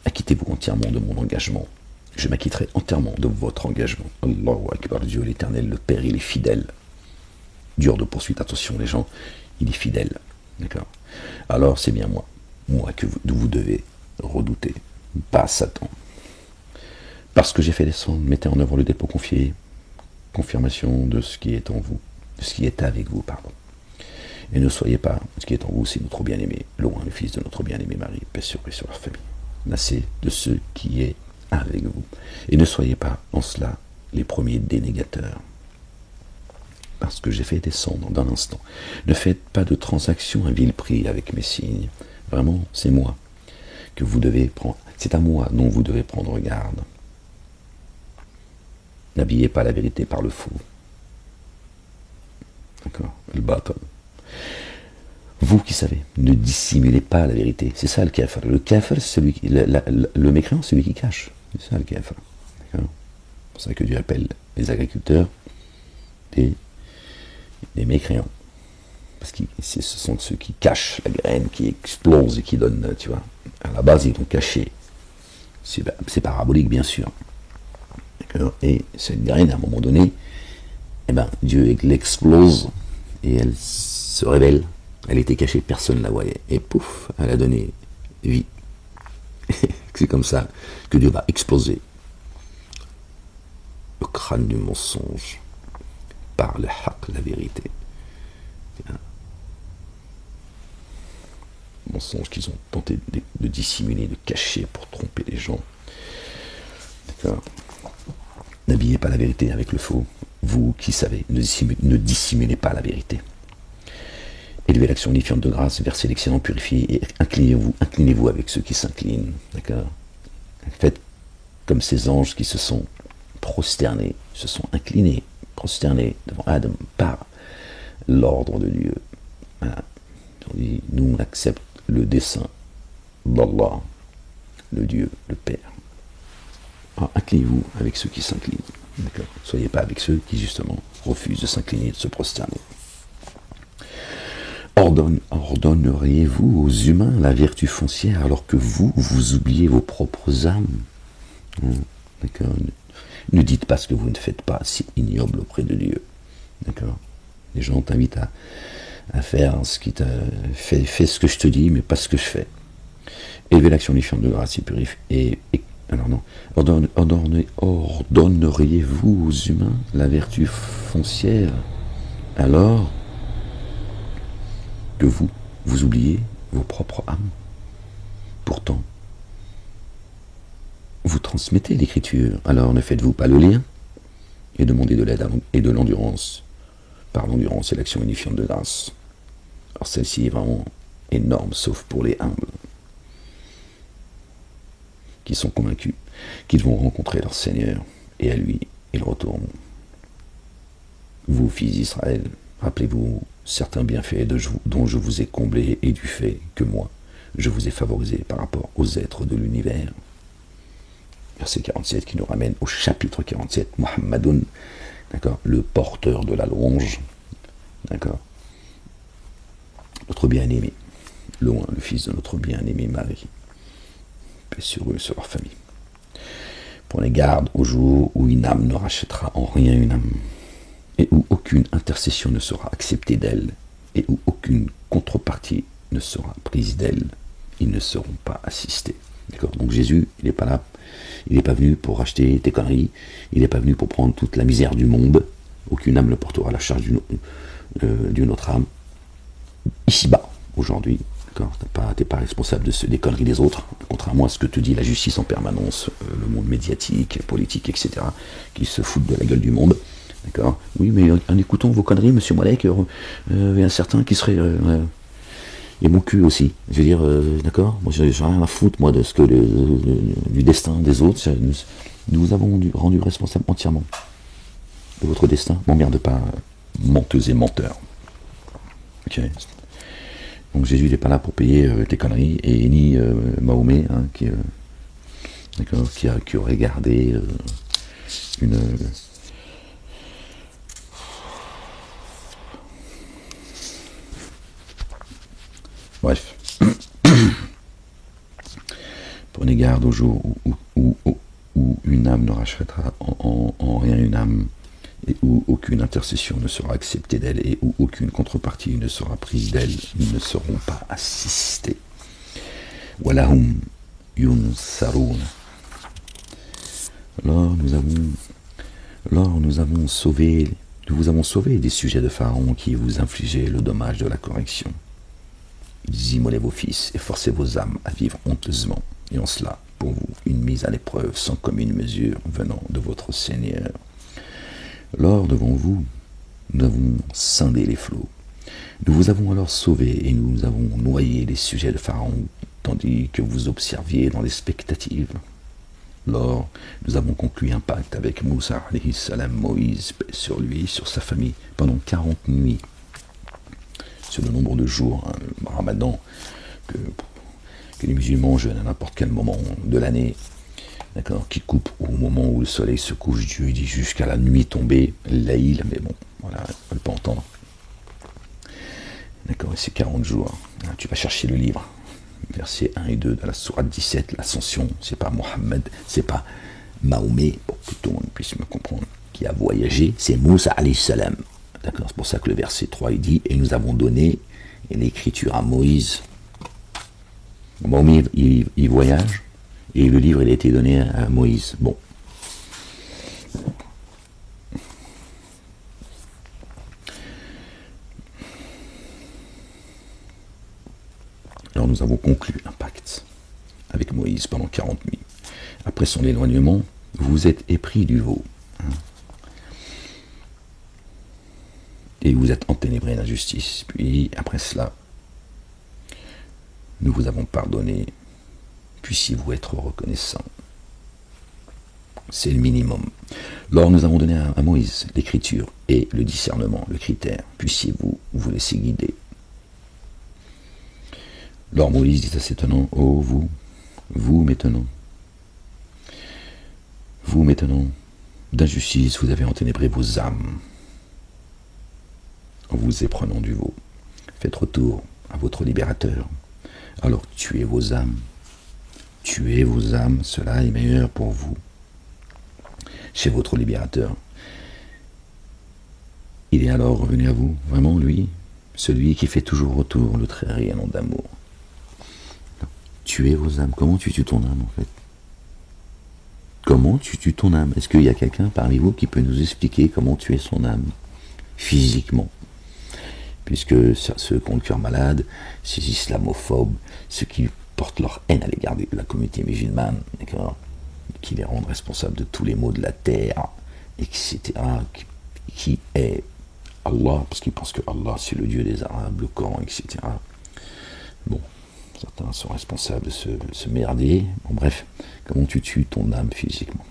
Acquittez-vous entièrement de mon engagement. Je m'acquitterai entièrement de votre engagement. Allahu Akbar, Dieu l'Éternel, le Père, il est fidèle. Dur de poursuite, attention les gens, il est fidèle. D'accord? Alors c'est bien moi que vous devez redouter, pas Satan. Parce que j'ai fait descendre, mettez en œuvre le dépôt confié, confirmation de ce qui est en vous, de ce qui est avec vous, pardon. Et ne soyez pas, ce qui est en vous, c'est notre bien-aimé, loin le fils de notre bien-aimé Marie, paix sur lui, sur leur famille. Nassez de ce qui est avec vous. Et ne soyez pas en cela les premiers dénégateurs. Parce que j'ai fait descendre d'un instant. Ne faites pas de transaction à vil prix avec mes signes. Vraiment, c'est moi que vous devez prendre. C'est à moi dont vous devez prendre garde. N'habillez pas la vérité par le faux. D'accord? Le bâton. Vous qui savez, ne dissimulez pas la vérité. C'est ça le kafir. Le kafir, c'est celui qui, le mécréant, c'est celui qui cache. C'est ça le kafir. C'est pour ça que Dieu appelle les agriculteurs des mécréants. Parce que ce sont ceux qui cachent la graine, qui explose et qui donnent, tu vois. À la base, ils ont caché. C'est parabolique, bien sûr. Et cette graine, à un moment donné, eh ben, Dieu l'explose et elle se révèle. Elle était cachée, personne ne la voyait. Et pouf, elle a donné vie. C'est comme ça que Dieu va exploser le crâne du mensonge par le haq, la vérité. Mensonges qu'ils ont tenté de dissimuler, de cacher pour tromper les gens. D'accord. N'habillez pas la vérité avec le faux. Vous qui savez, ne dissimulez pas la vérité. Élevez l'action unifiante de grâce, versez l'excellent purifié et inclinez-vous avec ceux qui s'inclinent. D'accord. Faites comme ces anges qui se sont prosternés, se sont inclinés, prosternés devant Adam par l'ordre de Dieu. Voilà. On dit, nous on accepte le dessein d'Allah, le Dieu, le Père. Alors, inclinez-vous avec ceux qui s'inclinent. D'accord. Soyez pas avec ceux qui justement refusent de s'incliner, de se prosterner. Ordonneriez-vous aux humains la vertu foncière alors que vous oubliez vos propres âmes? D'accord. Ne dites pas ce que vous ne faites pas, c'est ignoble auprès de Dieu. D'accord. Les gens t'invitent à faire ce qui t'a fait. Fais ce que je te dis, mais pas ce que je fais. Élevez l'action unifiante de grâce et purifie. Alors non. Ordonneriez-vous aux humains la vertu foncière alors que vous oubliez vos propres âmes? Pourtant, vous transmettez l'écriture, alors ne faites-vous pas le lien et demandez de l'aide et de l'endurance. Par l'endurance et l'action unifiante de grâce. Alors celle-ci est vraiment énorme, sauf pour les humbles, qui sont convaincus qu'ils vont rencontrer leur Seigneur, et à lui, ils retournent. Vous, fils d'Israël, rappelez-vous certains bienfaits dont je vous ai comblé et du fait que moi, je vous ai favorisé par rapport aux êtres de l'univers. Verset 47 qui nous ramène au chapitre 47, Muhammadun, d'accord, le porteur de la louange, d'accord, notre bien-aimé, loin le fils de notre bien-aimé Marie, paix sur eux, sur leur famille. Prenez garde au jour où une âme ne rachètera en rien une âme, et où aucune intercession ne sera acceptée d'elle, et où aucune contrepartie ne sera prise d'elle. Ils ne seront pas assistés. D'accord. Donc Jésus, il n'est pas là, il n'est pas venu pour racheter tes conneries, il n'est pas venu pour prendre toute la misère du monde. Aucune âme ne portera la charge d'une autre âme. Ici-bas, aujourd'hui, t'es pas responsable des conneries des autres, contrairement à ce que te dit la justice en permanence, le monde médiatique, politique, etc., qui se foutent de la gueule du monde. D'accord. Oui, mais en écoutant vos conneries, monsieur Malek, il y a un certain qui serait... et mon cul aussi. Je veux dire, d'accord. Moi, j'ai rien à foutre, moi, de ce que du destin des autres. Nous vous avons rendu responsable entièrement de votre destin. M'emmerde pas, menteuse et menteur. Ok. Donc Jésus n'est pas là pour payer tes conneries, et ni Mahomet, hein, qui aurait gardé une... Bref. Prenez garde au jour où une âme ne rachètera en rien une âme, et où aucune intercession ne sera acceptée d'elle, et où aucune contrepartie ne sera prise d'elle. Ils ne seront pas assistés. Walahum yunsarun. Alors nous avons sauvé des sujets de Pharaon qui vous infligeaient le dommage de la correction. Ils immolaient vos fils et forçaient vos âmes à vivre honteusement, et en cela, pour vous, une mise à l'épreuve sans commune mesure venant de votre Seigneur. Lors devant vous, nous avons scindé les flots. Nous vous avons alors sauvés et nous avons noyé les sujets de Pharaon, tandis que vous observiez dans l'expectative. Lors, nous avons conclu un pacte avec Moussa, alayhi salam, Moïse, paix sur lui, sur sa famille, pendant 40 nuits. Sur le nombre de jours, hein, le ramadan, que les musulmans jeûnent à n'importe quel moment de l'année, d'accord, qui coupe au moment où le soleil se couche, Dieu dit jusqu'à la nuit tombée, l'aïl, mais bon, voilà, ils ne veulent pas entendre. D'accord, et c'est 40 jours. Hein, tu vas chercher le livre, versets 1 et 2 de la sourate 17, l'ascension, c'est pas Mohammed, c'est pas Mahomet, pour que tout le monde puisse me comprendre, qui a voyagé, c'est Moussa alayhi salam. D'accord, c'est pour ça que le verset 3 il dit, et nous avons donné l'écriture à Moïse. Mahomet, il voyage, et le livre, il a été donné à Moïse. Bon. Alors nous avons conclu un pacte avec Moïse pendant 40 nuits. Après son éloignement, vous vous êtes épris du veau. Et vous êtes enténébrés d'injustice. Puis, après cela, nous vous avons pardonné. Puissiez-vous être reconnaissants. C'est le minimum. Alors nous avons donné à Moïse l'écriture et le discernement, le critère. Puissiez-vous vous laisser guider. Alors Moïse dit à ses tenants, oh vous maintenant, d'injustice, vous avez enténébré vos âmes en vous éprenant du veau. Faites retour à votre libérateur. Alors tuez vos âmes, cela est meilleur pour vous. Chez votre libérateur, il est alors revenu à vous, vraiment lui, celui qui fait toujours retour, le très rayonnant d'amour. Tuez vos âmes. Comment tu tues ton âme, en fait? Comment tu tues ton âme? Est-ce qu'il y a quelqu'un parmi vous qui peut nous expliquer comment tuer son âme physiquement? Puisque ceux qui ont le cœur malade, ces islamophobes, ceux qui portent leur haine à l'égard de la communauté musulmane, d'accord, qui les rendent responsables de tous les maux de la terre, etc., qui est Allah, parce qu'ils pensent que Allah c'est le Dieu des Arabes, le Coran, etc. Bon. Certains sont responsables de ce merdier. Bon, bref, comment tu tues ton âme physiquement?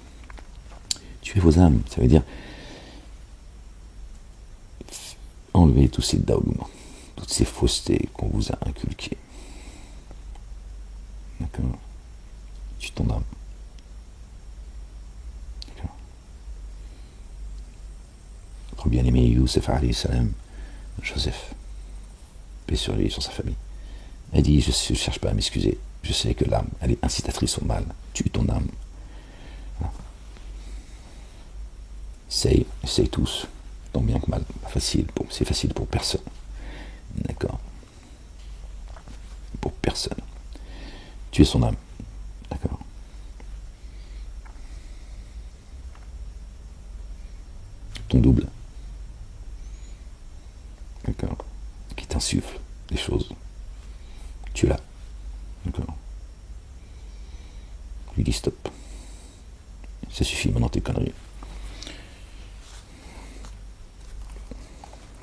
Tuer vos âmes, ça veut dire enlever tous ces dogmes, toutes ces faussetés qu'on vous a inculquées. D'accord? Tue ton âme. D'accord? Notre bien-aimé Youssef alayhi salam, Joseph, paix sur lui et sur sa famille. Elle dit, je ne cherche pas à m'excuser. Je sais que l'âme, elle est incitatrice au mal. Tue ton âme. Essaye tous. Tant bien que mal. C'est facile pour personne. D'accord? Pour personne. Tuer son âme. D'accord? Ton double. D'accord? Qui t'insuffle des choses. Tu es là. D'accord? Lui dis stop. Ça suffit maintenant tes conneries.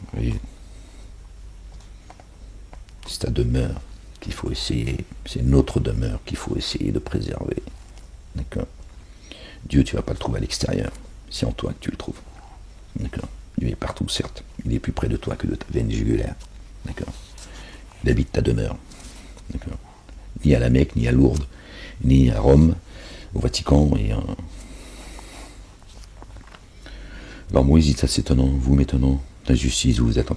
Vous voyez? C'est ta demeure qu'il faut essayer. C'est notre demeure qu'il faut essayer de préserver. D'accord? Dieu, tu ne vas pas le trouver à l'extérieur. C'est en toi que tu le trouves. D'accord? Dieu est partout, certes. Il est plus près de toi que de ta veine jugulaire. D'accord? Il habite ta demeure. D'accord. Ni à la Mecque, ni à Lourdes, ni à Rome, au Vatican. Alors Moïse dit, ça c'est étonnant, vous m'étonnant d'injustice, vous avez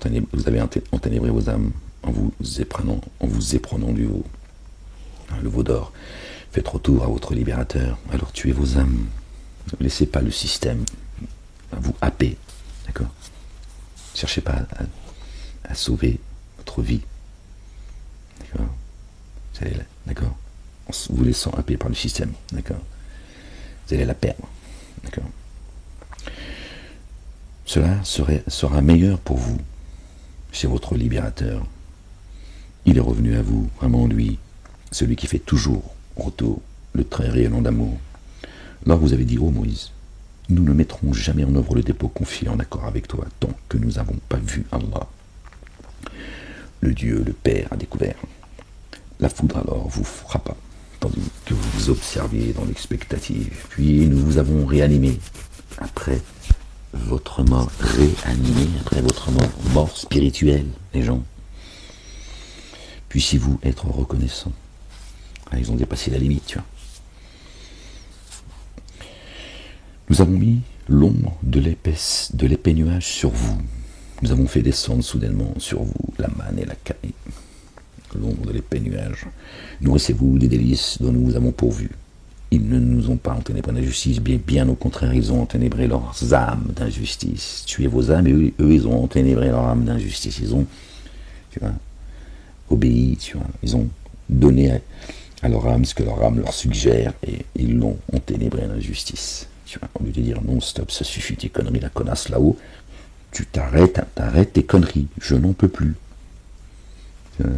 enténébré vos âmes en vous éprenant du veau, le veau d'or. Faites retour à votre libérateur, alors tuez vos âmes. Ne laissez pas le système vous happer, d'accord? Cherchez pas à sauver votre vie, d'accord? Vous allez, d'accord, en vous laissant happer par le système, d'accord, vous allez la perdre, d'accord. Cela sera meilleur pour vous, chez votre libérateur. Il est revenu à vous, vraiment lui, celui qui fait toujours retour, le très rayonnant d'amour. Alors vous avez dit, ô Moïse, nous ne mettrons jamais en œuvre le dépôt confié en accord avec toi, tant que nous n'avons pas vu Allah. Le Dieu, le Père, a découvert. La foudre alors vous frappa, tandis que vous vous observiez dans l'expectative. Puis nous vous avons réanimé après votre mort, après votre mort spirituelle, les gens. Puissiez-vous être reconnaissants. Ah, ils ont dépassé la limite, tu vois. Nous avons mis l'ombre de l'épais nuage sur vous. Nous avons fait descendre soudainement sur vous la manne et la caille. L'ombre de l'épais nuage. Nourrissez-vous des délices dont nous vous avons pourvu. Ils ne nous ont pas enténébré d'injustice, bien au contraire, ils ont enténébré leurs âmes d'injustice. Tuez vos âmes, et eux, ils ont enténébré leur âme d'injustice. Ils ont, tu vois, obéi, tu vois, ils ont donné à leur âme ce que leur âme leur suggère, et ils l'ont enténébré l'injustice. Tu vois, au lieu de dire non, stop, ça suffit tes conneries, la connasse là-haut, tu t'arrêtes tes conneries, je n'en peux plus. Ouais,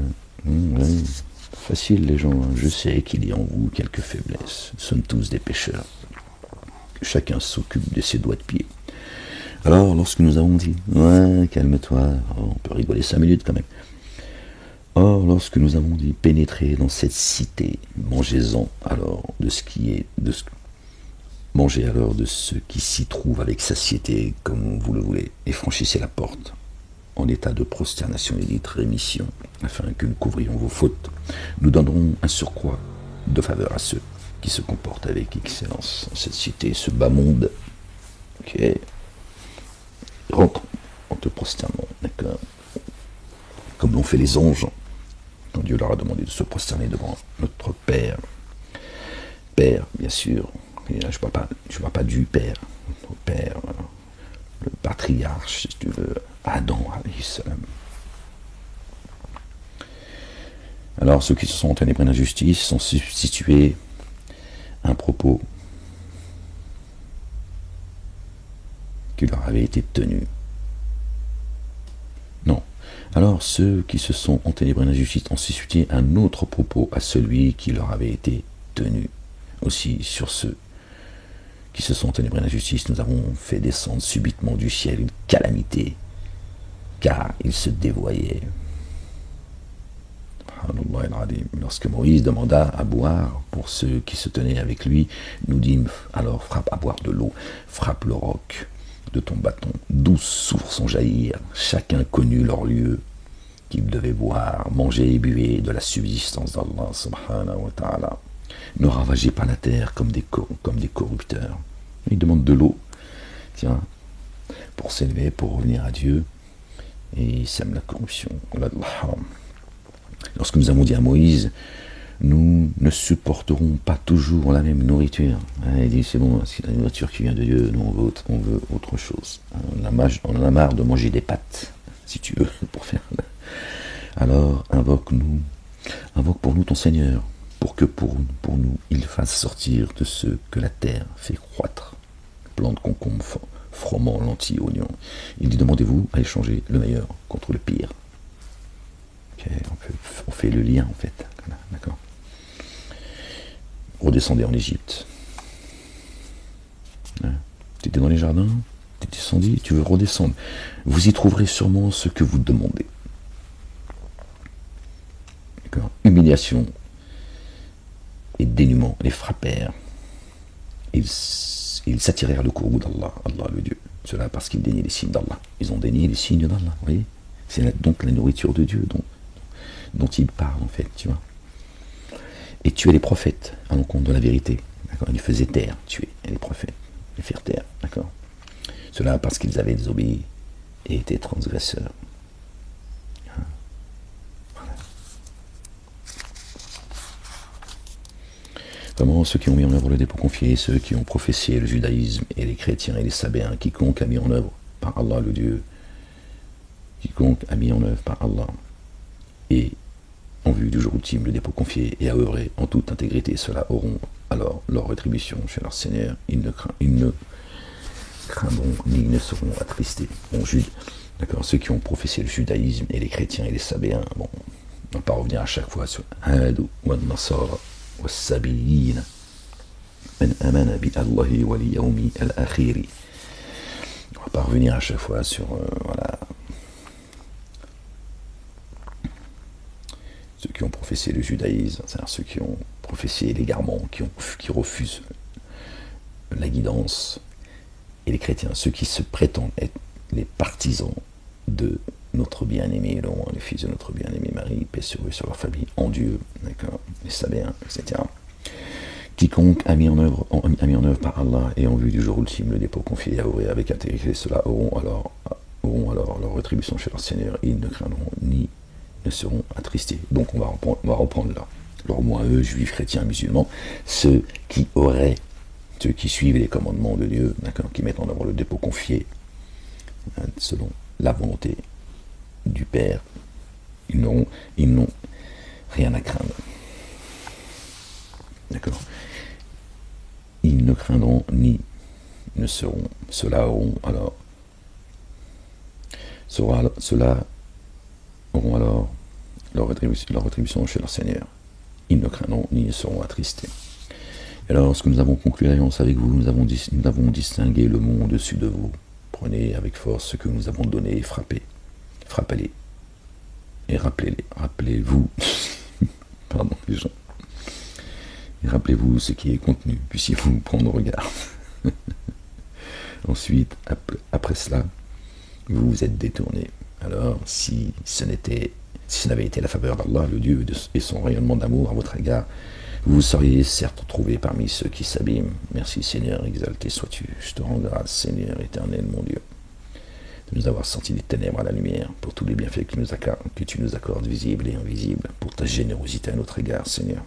facile les gens, hein. Je sais qu'il y a en vous quelques faiblesses, nous sommes tous des pécheurs, que chacun s'occupe de ses doigts de pied. Alors, lorsque nous avons dit, ouais, calme-toi, on peut rigoler 5 minutes quand même. Or, lorsque nous avons dit pénétrer dans cette cité, mangez-en alors de ce qui est, mangez alors de ce qui s'y trouve avec satiété, comme vous le voulez, et franchissez la porte en état de prosternation et dite rémission, afin que nous couvrions vos fautes. Nous donnerons un surcroît de faveur à ceux qui se comportent avec excellence dans cette cité, ce bas monde. Ok. Rentre en te prosternant, d'accord, comme l'ont fait les anges, quand Dieu leur a demandé de se prosterner devant notre Père. Père, bien sûr, et là je ne parle pas du Père, notre Père, le patriarche, si tu veux, Adam, alayhi salam. Alors ceux qui se sont enténébrés d'injustice sont substitués à un propos qui leur avait été tenu. Non. Alors ceux qui se sont enténébrés d'injustice ont substitué un autre propos à celui qui leur avait été tenu. Aussi sur ceux qui se sont enténébrés d'injustice, nous avons fait descendre subitement du ciel une calamité, car ils se dévoyaient. Lorsque Moïse demanda à boire pour ceux qui se tenaient avec lui, nous dîmes alors frappe à boire de l'eau, frappe le roc de ton bâton, 12 sources en jaillir, chacun connut leur lieu qu'ils devaient boire, manger et buer de la subsistance d'Allah subhanahu wa ta'ala. Ne ravagez pas la terre comme des corrupteurs. Ils demandent de l'eau, tiens, pour s'élever, pour revenir à Dieu, et ils sèment la corruption. Lorsque nous avons dit à Moïse, nous ne supporterons pas toujours la même nourriture. Il dit, c'est bon, c'est la nourriture qui vient de Dieu, nous on veut autre chose. On en a marre de manger des pâtes, si tu veux, pour faire... Alors, invoque pour nous ton Seigneur, pour que pour nous, il fasse sortir de ce que la terre fait croître. Plantes, concombres, froment, lentilles, oignons. Il dit, demandez-vous à échanger le meilleur contre le pire. Okay, on fait le lien, en fait. D'accord. Redescendez en Égypte. Tu étais dans les jardins, tu es descendu, tu veux redescendre. Vous y trouverez sûrement ce que vous demandez. D'accord. Humiliation et dénuement les frappèrent. Ils s'attirèrent le courroux d'Allah, Allah le Dieu. Cela parce qu'ils déniaient les signes d'Allah. Ils ont dénié les signes d'Allah, vous voyez. C'est donc la nourriture de Dieu dont il parle, en fait, tu vois. Et tuer les prophètes à l'encontre de la vérité. D'accord. Ils faisaient taire, tuer les prophètes, les faire taire, d'accord. Cela parce qu'ils avaient désobéi et étaient transgresseurs. Voilà. Vraiment, ceux qui ont mis en œuvre le dépôt confié, ceux qui ont professé le judaïsme, et les chrétiens et les sabéens, quiconque a mis en œuvre par Allah le Dieu, quiconque a mis en œuvre par Allah, et en vue du jour ultime, le dépôt confié, et a œuvré en toute intégrité, ceux-là auront alors leur rétribution chez leur Seigneur. Ils ne craindront ni ne seront attristés. Bon, d'accord, ceux qui ont professé le judaïsme et les chrétiens et les sabéens, bon, on ne va pas revenir à chaque fois sur Hadou wa Nasara wa Sabiyin man amana bi Allahi wal yawmi al-akhiri. On ne va pas revenir à chaque fois sur voilà. Ceux qui ont professé le judaïsme, c'est-à-dire ceux qui ont professé l'égarement, qui refusent la guidance, et les chrétiens, ceux qui se prétendent être les partisans de notre bien-aimé, les fils de notre bien-aimé Marie, paix sur eux, sur leur famille, en Dieu, d'accord, les sabéens, etc. Quiconque a mis en œuvre par Allah et en vue du jour ultime le dépôt confié à ouvrir avec intégrité, ceux-là auront alors leur rétribution chez leur Seigneur, et ils ne craindront ni ne seront attristés. Donc on va reprendre là. Alors moi, eux, juifs, chrétiens, musulmans, ceux qui suivent les commandements de Dieu, d'accord, qui mettent en œuvre le dépôt confié, selon la volonté du Père, ils n'ont rien à craindre. D'accord. Ils ne craindront ni ne seront. Ceux-là auront alors leur rétribution chez leur Seigneur. Ils ne craindront ni ne seront attristés. Et alors, lorsque nous avons conclu l'alliance avec vous, nous avons distingué le mot au-dessus de vous. Prenez avec force ce que nous avons donné et frappez. Frappez-les. Et rappelez-les. Rappelez-vous. Pardon, les gens. Et rappelez-vous ce qui est contenu. Puissiez-vous prendre regard. Ensuite, après cela, vous vous êtes détourné. Alors, si ce n'avait été la faveur d'Allah, le Dieu, et son rayonnement d'amour à votre égard, vous seriez certes trouvés parmi ceux qui s'abîment. Merci Seigneur, exalté sois-tu. Je te rends grâce, Seigneur éternel, mon Dieu, de nous avoir sortis des ténèbres à la lumière, pour tous les bienfaits que tu nous accordes, visibles et invisibles, pour ta générosité à notre égard, Seigneur,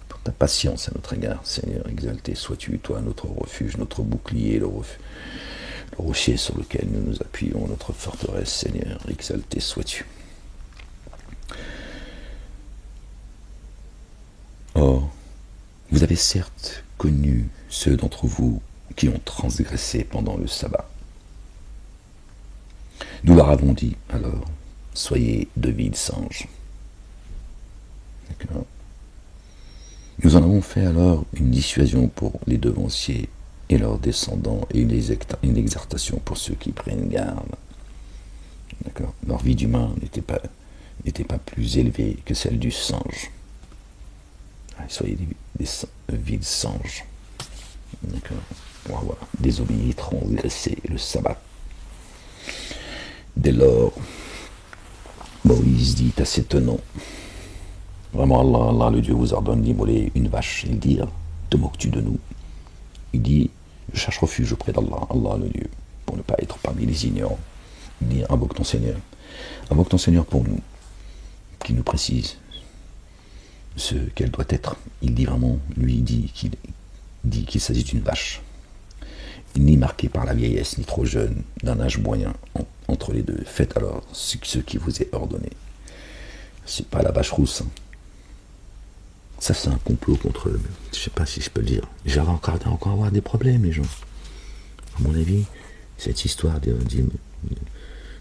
pour ta patience à notre égard, Seigneur, exalté sois-tu, toi, notre refuge, notre bouclier, le rocher sur lequel nous nous appuyons, notre forteresse, Seigneur, exalté sois-tu. Or, vous avez certes connu ceux d'entre vous qui ont transgressé pendant le sabbat. Nous leur avons dit, alors, soyez de vils singes. D'accord. Nous en avons fait alors une dissuasion pour les devanciers et leurs descendants et une exhortation pour ceux qui prennent garde. D'accord. Leur vie d'humain n'était pas plus élevée que celle du singe. Soyez des vils singes. D'accord. Pour avoir désobéi, transgressé le sabbat. Dès lors, Moïse dit à ses tenants, vraiment Allah, le Dieu vous ordonne d'immoler une vache. Il dit, te moques-tu de nous? Il dit, je cherche refuge auprès d'Allah, Allah le Dieu, pour ne pas être parmi les ignorants. Il dit, invoque ton Seigneur pour nous, qui nous précise ce qu'elle doit être. Il dit vraiment, lui dit qu'il s'agit d'une vache. Il n'est marqué par la vieillesse, ni trop jeune, d'un âge moyen entre les deux. Faites alors ce qui vous est ordonné. C'est pas la vache rousse. Hein. Ça, c'est un complot contre eux. Je sais pas si je peux le dire. J'avais encore avoir des problèmes, les gens. À mon avis, cette histoire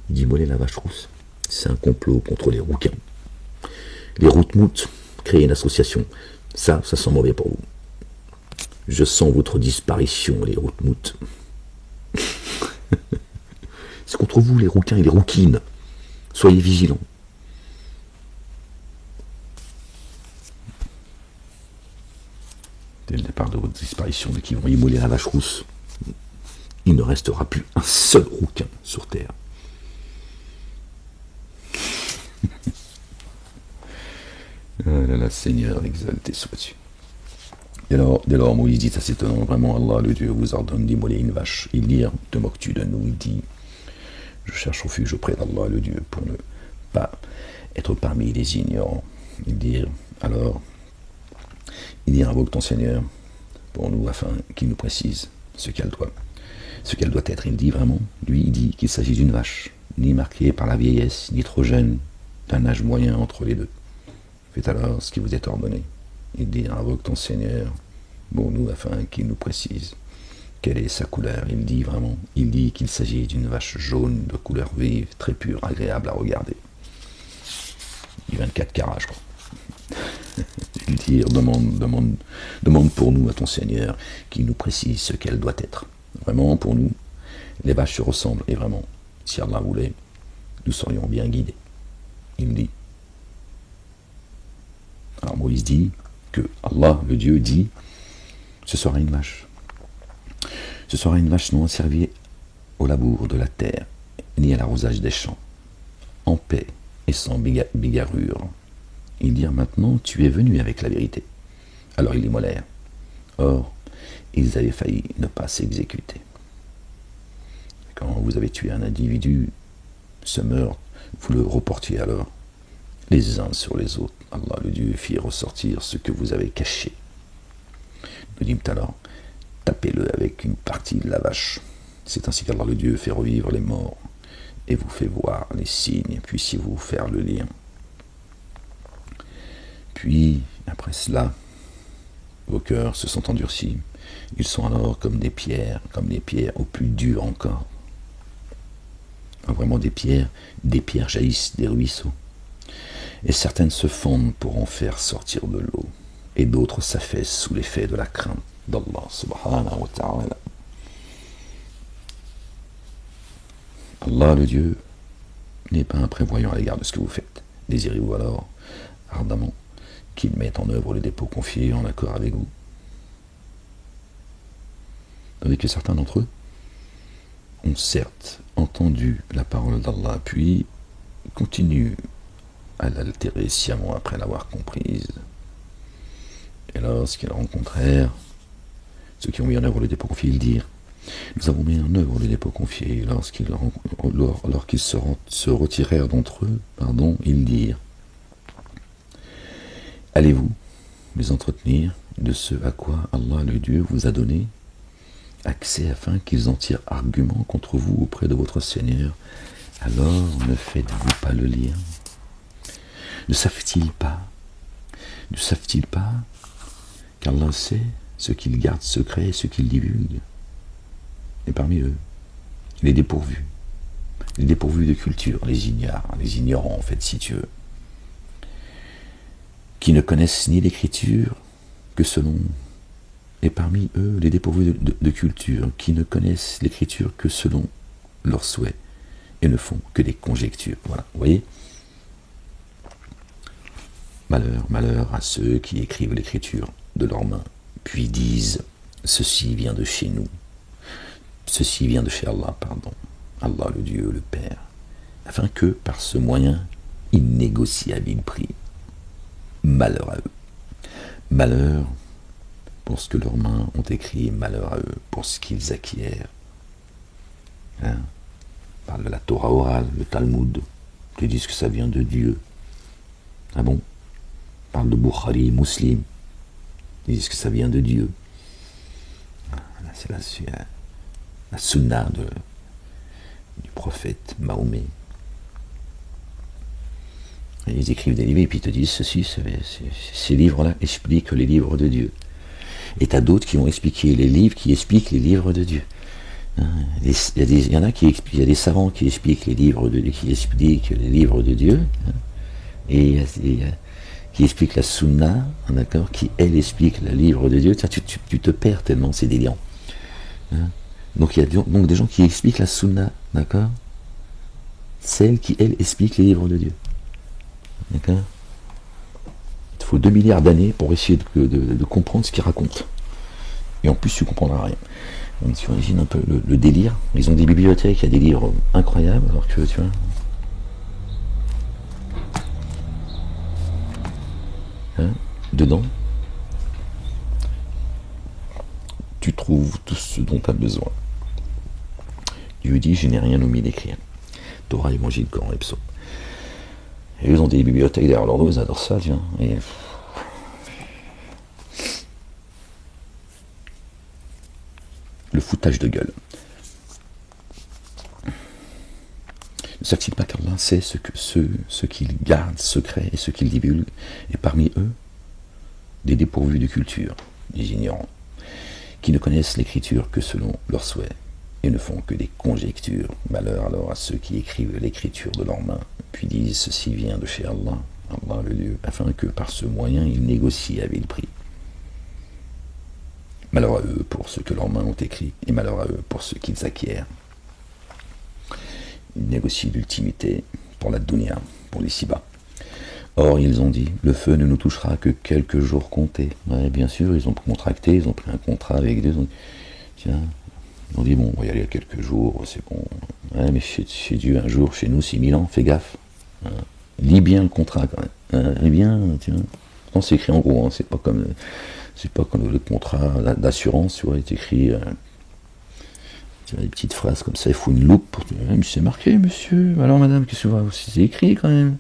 d'immoler la vache rousse, c'est un complot contre les rouquins. Les routes-moutes, créer une association, ça sent mauvais pour vous. Je sens votre disparition, les routes-moutes. C'est contre vous, les rouquins et les rouquines. Soyez vigilants. Dès le départ de votre disparition, dès qu'ils vont immoler la vache rousse, il ne restera plus un seul rouquin sur Terre. Ah là là, Seigneur, exalté sois-tu. Dès lors, Moïse dit à ses tenants, vraiment Allah, le Dieu, vous ordonne d'immoler une vache. Il dit, te moques-tu de nous? Il dit, je cherche refuge auprès d'Allah, le Dieu, pour ne pas être parmi les ignorants. Il dit, invoque ton Seigneur pour nous, afin qu'il nous précise ce qu'elle doit être. Il dit vraiment, il dit qu'il s'agit d'une vache, ni marquée par la vieillesse, ni trop jeune, d'un âge moyen entre les deux. Faites alors ce qui vous est ordonné. Il dit, invoque ton Seigneur pour nous, afin qu'il nous précise quelle est sa couleur. Il dit qu'il s'agit d'une vache jaune de couleur vive, très pure, agréable à regarder. Du 24 carats, je crois. Il dit, demande pour nous à ton Seigneur qui nous précise ce qu'elle doit être. Vraiment, pour nous, les vaches se ressemblent, et vraiment, si Allah voulait, nous serions bien guidés. Il me dit. Alors Moïse dit que Allah, le Dieu, dit, ce sera une vache. Ce sera une vache non servie au labour de la terre, ni à l'arrosage des champs, en paix et sans bigarrure. Ils dirent maintenant, tu es venu avec la vérité. Alors ils l'immolèrent. Or, ils avaient failli ne pas s'exécuter. Quand vous avez tué un individu, ce meurtre, vous le reportiez alors les uns sur les autres. Allah, le Dieu, fit ressortir ce que vous avez caché. Nous dîmes alors, tapez-le avec une partie de la vache. C'est ainsi qu'Allah, le Dieu, fait revivre les morts et vous fait voir les signes, puissiez-vous faire le lien. Puis, après cela, Vos cœurs se sont endurcis. Ils sont alors comme les pierres au plus dur encore. Vraiment des pierres jaillissent des ruisseaux. Et certaines se fondent pour en faire sortir de l'eau. Et d'autres s'affaissent sous l'effet de la crainte d'Allah subhanahu wa ta'ala. Allah, le Dieu, n'est pas imprévoyant à l'égard de ce que vous faites. Désirez-vous alors ardemment qu'il mette en œuvre le dépôt confié en accord avec vous? Tandis que certains d'entre eux ont certes entendu la parole d'Allah, puis continuent à l'altérer sciemment après l'avoir comprise. Et lorsqu'ils rencontrèrent ceux qui ont mis en œuvre le dépôt confié, ils dirent: nous avons mis en œuvre le dépôt confié. Lorsqu'ils se retirèrent d'entre eux, ils dirent: allez-vous les entretenir de ce à quoi Allah le Dieu vous a donné accès afin qu'ils en tirent argument contre vous auprès de votre Seigneur? Alors ne faites-vous pas le lien? Ne savent-ils pas qu'Allah sait ce qu'ils gardent secret et ce qu'ils divulguent? Et parmi eux, les dépourvus de culture, les ignorants en fait, si tu veux, qui ne connaissent ni l'écriture que selon, et parmi eux, les dépourvus de culture, qui ne connaissent l'écriture que selon leurs souhaits, et ne font que des conjectures. Voilà, vous voyez? Malheur à ceux qui écrivent l'écriture de leurs mains, puis disent: ceci vient de chez nous, ceci vient de chez Allah, Allah le Dieu, le Père, afin que, par ce moyen, ils négocient à vil prix. Malheur à eux. Malheur pour ce que leurs mains ont écrit, malheur à eux pour ce qu'ils acquièrent. On parle de la Torah orale, le Talmud, qui disent que ça vient de Dieu. Ah bon? On parle de Bukhari, Muslim, ils disent que ça vient de Dieu. C'est la sunna du prophète Mahomet. Et ils écrivent des livres et puis ils te disent ceci, ces livres-là expliquent les livres de Dieu. Et tu as d'autres qui vont expliquer les livres qui expliquent les livres de Dieu. Il y en a qui expliquent, il y a des savants qui expliquent les livres de Dieu, et qui expliquent la sunna, d'accord, qui elle explique le livre de Dieu. Tu te perds tellement, c'est déliant. Donc il y a donc des gens qui expliquent la sunna, d'accord, celle qui elle explique les livres de Dieu. D'accord. Il faut 2 milliards d'années pour essayer de comprendre ce qu'ils racontent. Et en plus, tu ne comprendras rien. Donc tu imagines un peu le délire. Ils ont des bibliothèques, il y a des livres incroyables, alors que, tu vois... dedans, tu trouves tout ce dont tu as besoin. Dieu dit: je n'ai rien omis d'écrire. Torah, Évangile, Coran et Psaume. Et ils ont des bibliothèques derrière leur dos, ils adorent ça, tiens. Et... le foutage de gueule. Ne savent-ils pas qu'Allah sait ce qu'ils gardent secret et ce qu'ils divulguent, et parmi eux, des dépourvus de culture, des ignorants, qui ne connaissent l'écriture que selon leurs souhaits, et ne font que des conjectures. Malheur alors à ceux qui écrivent l'écriture de leurs mains, puis disent: ceci vient de chez Allah, Allah le Dieu, afin que par ce moyen ils négocient à vil prix. Malheur à eux pour ce que leurs mains ont écrit, et malheur à eux pour ce qu'ils acquièrent. Ils négocient l'ultimité pour la dunya, pour l'ici-bas. Or, ils ont dit: le feu ne nous touchera que quelques jours comptés. Ouais, bien sûr, ils ont contracté, ils ont pris un contrat avec Dieu. Tiens, ils ont dit: bon, on va y aller à quelques jours, c'est bon. Ouais, mais chez Dieu, un jour, chez nous, 6000 ans, fais gaffe. Lis bien le contrat quand même. Lis bien, tu vois. Non, c'est écrit en gros, hein, c'est pas comme le contrat d'assurance, tu vois, il est écrit. Tu vois, des petites phrases comme ça, il faut une loupe pour. Mais c'est marqué, monsieur. Alors, madame, qu'est-ce que vous c'est écrit quand même.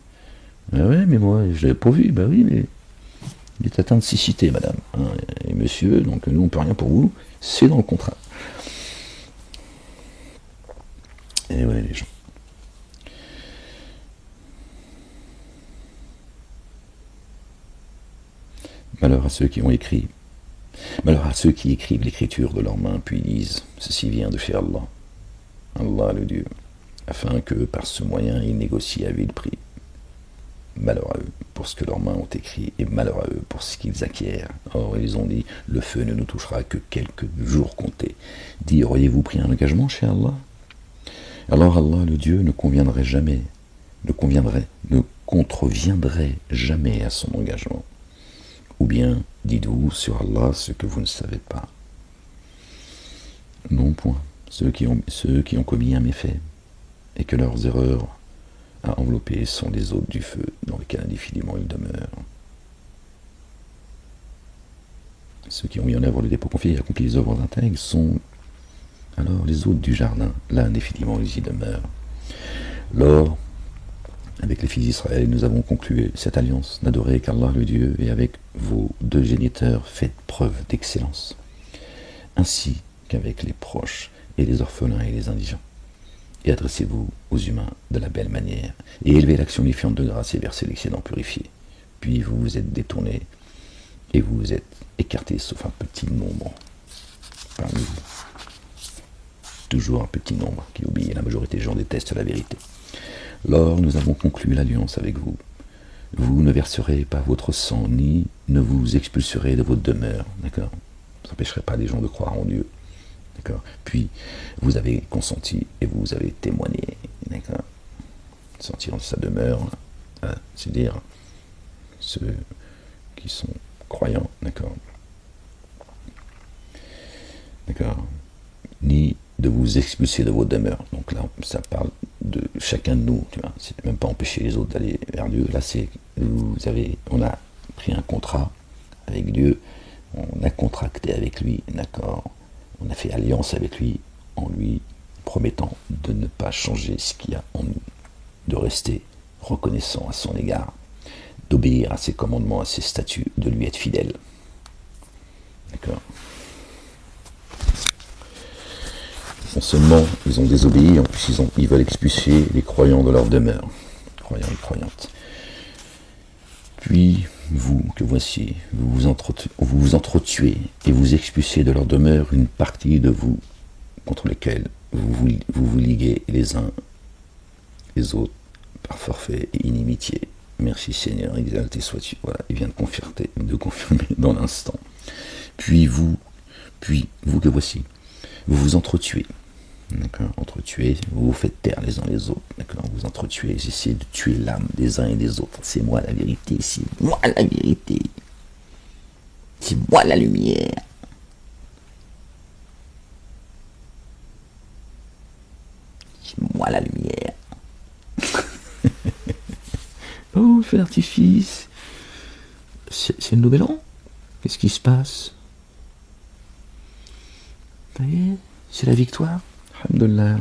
Ben ouais, mais moi, je l'avais pas vu. Ben oui, mais il est atteint de cécité, madame. Et monsieur, donc nous, on peut rien pour vous. C'est dans le contrat. Et ouais, les gens. Malheur à ceux qui ont écrit Malheur à ceux qui écrivent l'écriture de leurs mains, puis disent, ceci vient de chez Allah, Allah le Dieu, afin que par ce moyen ils négocient à vil prix. Malheur à eux pour ce que leurs mains ont écrit, et malheur à eux pour ce qu'ils acquièrent. Or ils ont dit, le feu ne nous touchera que quelques jours comptés. Dis, auriez-vous pris un engagement chez Allah? Alors Allah le Dieu ne conviendrait jamais, ne contreviendrait jamais à son engagement. Ou bien dites-vous sur Allah ce que vous ne savez pas. Non point, ceux qui ont commis un méfait, et que leurs erreurs à envelopper sont les hôtes du feu, dans lequel indéfiniment ils demeurent. Ceux qui ont mis en œuvre le dépôt confié et accompli les œuvres intègres sont alors les hôtes du jardin, là indéfiniment ils y demeurent. Lors, avec les fils d'Israël, nous avons conclu cette alliance, n'adorez qu'Allah le Dieu, et avec vos deux géniteurs, faites preuve d'excellence, ainsi qu'avec les proches, et les orphelins et les indigents. Et adressez-vous aux humains de la belle manière, et élevez l'action unifiante de grâce et versez l'excédent purifié. Puis vous vous êtes détournés, et vous vous êtes écartés, sauf un petit nombre parmi vous. Toujours un petit nombre qui oublie, et la majorité des gens détestent la vérité. Lors, nous avons conclu l'alliance avec vous. Vous ne verserez pas votre sang, ni ne vous expulserez de votre demeure. D'accord? Ça n'empêcherait pas les gens de croire en Dieu. D'accord? Puis, vous avez consenti et vous avez témoigné. D'accord? Sortir de sa demeure, c'est-à-dire ceux qui sont croyants. D'accord? D'accord? Ni de vous expulser de vos demeures. Donc là, ça parle de chacun de nous, tu vois. C'est même pas empêcher les autres d'aller vers Dieu. Là, c'est on a pris un contrat avec Dieu, on a contracté avec lui, d'accord. On a fait alliance avec lui en lui promettant de ne pas changer ce qu'il y a en nous, de rester reconnaissant à son égard, d'obéir à ses commandements, à ses statuts, de lui être fidèle. D'accord. Non seulement ils ont désobéi, en plus ils veulent expulser les croyants de leur demeure, croyants et croyantes. Puis vous, que voici, vous vous entretuez et vous expulsez de leur demeure une partie de vous, contre lesquels vous liguez les uns les autres par forfait et inimitié. Merci Seigneur, exalté sois-tu. Voilà, il vient de confirmer dans l'instant. Puis vous que voici, vous vous entretuez. D'accord, entretuer, vous vous faites taire les uns les autres, d'accord, vous entretuez, essayez de tuer l'âme des uns et des autres. C'est moi la vérité, c'est moi la vérité, c'est moi la lumière. C'est moi la lumière. Oh, feu d'artifice. C'est le nouvel an? Qu'est-ce qui se passe? Ça y est, c'est la victoire. Alhamdulillah,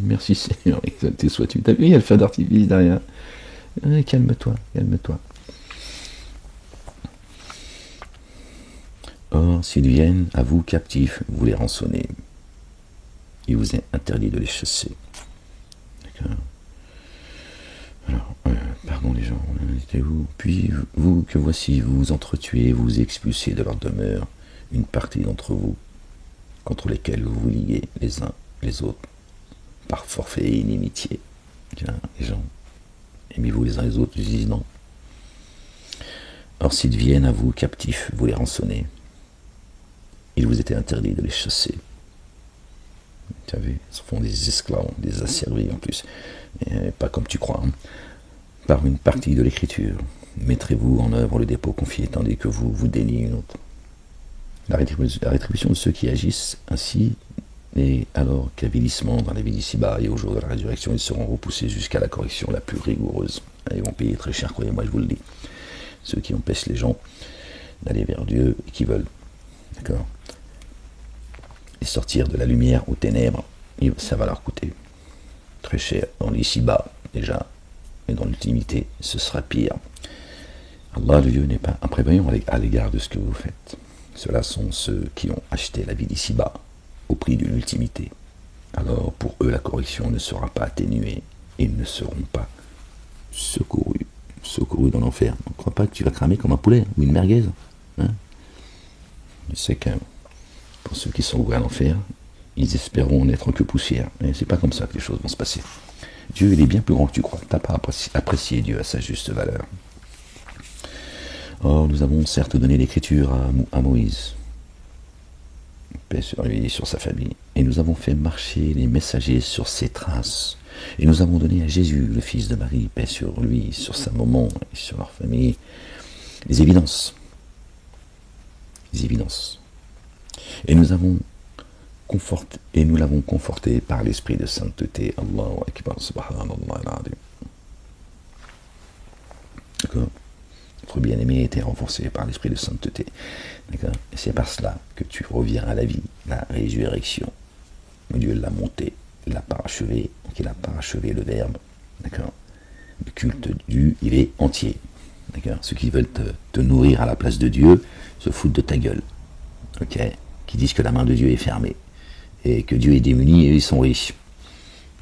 merci Seigneur, exalté sois-tu. T'as vu, il y a le feu d'artifice derrière. Calme-toi, calme-toi. Or, s'ils viennent à vous captifs, vous les rançonnez. Il vous est interdit de les chasser. D'accord. Alors, pardon les gens, mettez-vous. Puis, vous que voici, vous vous entretuez, vous expulsez de leur demeure une partie d'entre vous, contre lesquels vous vous liguez les uns les autres, par forfait et inimitié. Les gens, aimez-vous les uns les autres, ils disent non. Or, s'ils viennent à vous captifs, vous les rançonnez. Il vous était interdit de les chasser. Tu as vu, ils font des esclaves, des asservis en plus. Et pas comme tu crois. Hein. Par une partie de l'écriture, mettrez-vous en œuvre le dépôt confié, tandis que vous déniez une autre. La rétribution de ceux qui agissent ainsi n'est alors qu'avilissement dans la vie d'ici-bas, et au jour de la résurrection, ils seront repoussés jusqu'à la correction la plus rigoureuse. Ils vont payer très cher, croyez-moi, je vous le dis. Ceux qui empêchent les gens d'aller vers Dieu et qui veulent, d'accord, les sortir de la lumière aux ténèbres, ça va leur coûter très cher. Dans l'ici-bas, déjà, et dans l'ultimité, ce sera pire. Allah, le Dieu, n'est pas imprévoyant à l'égard de ce que vous faites. Ceux-là sont ceux qui ont acheté la vie d'ici-bas au prix d'une ultimité. Alors, pour eux, la correction ne sera pas atténuée et ils ne seront pas secourus dans l'enfer. Ne crois pas que tu vas cramer comme un poulet ou une merguez. Hein? Je sais que pour ceux qui sont voués à l'enfer, ils espéreront n'être que poussière. Mais c'est pas comme ça que les choses vont se passer. Dieu, il est bien plus grand que tu crois. Tu n'as pas apprécié Dieu à sa juste valeur. Or, nous avons certes donné l'écriture à Moïse, paix sur lui et sur sa famille, et nous avons fait marcher les messagers sur ses traces. Et nous avons donné à Jésus, le fils de Marie, paix sur lui, sur sa maman et sur leur famille, les évidences. Les évidences. Et nous l'avons conforté par l'esprit de sainteté. Allahu Akbar, subhanallah al-azim. D'accord. Notre bien-aimé a été renforcé par l'esprit de sainteté. D'accord. Et c'est par cela que tu reviens à la vie, la résurrection. Dieu l'a monté, l'a parachevé, donc il a parachevé le verbe. D'accord. Le culte de Dieu, il est entier. D'accord. Ceux qui veulent te nourrir à la place de Dieu se foutent de ta gueule. Ok. Qui disent que la main de Dieu est fermée et que Dieu est démuni et ils sont riches.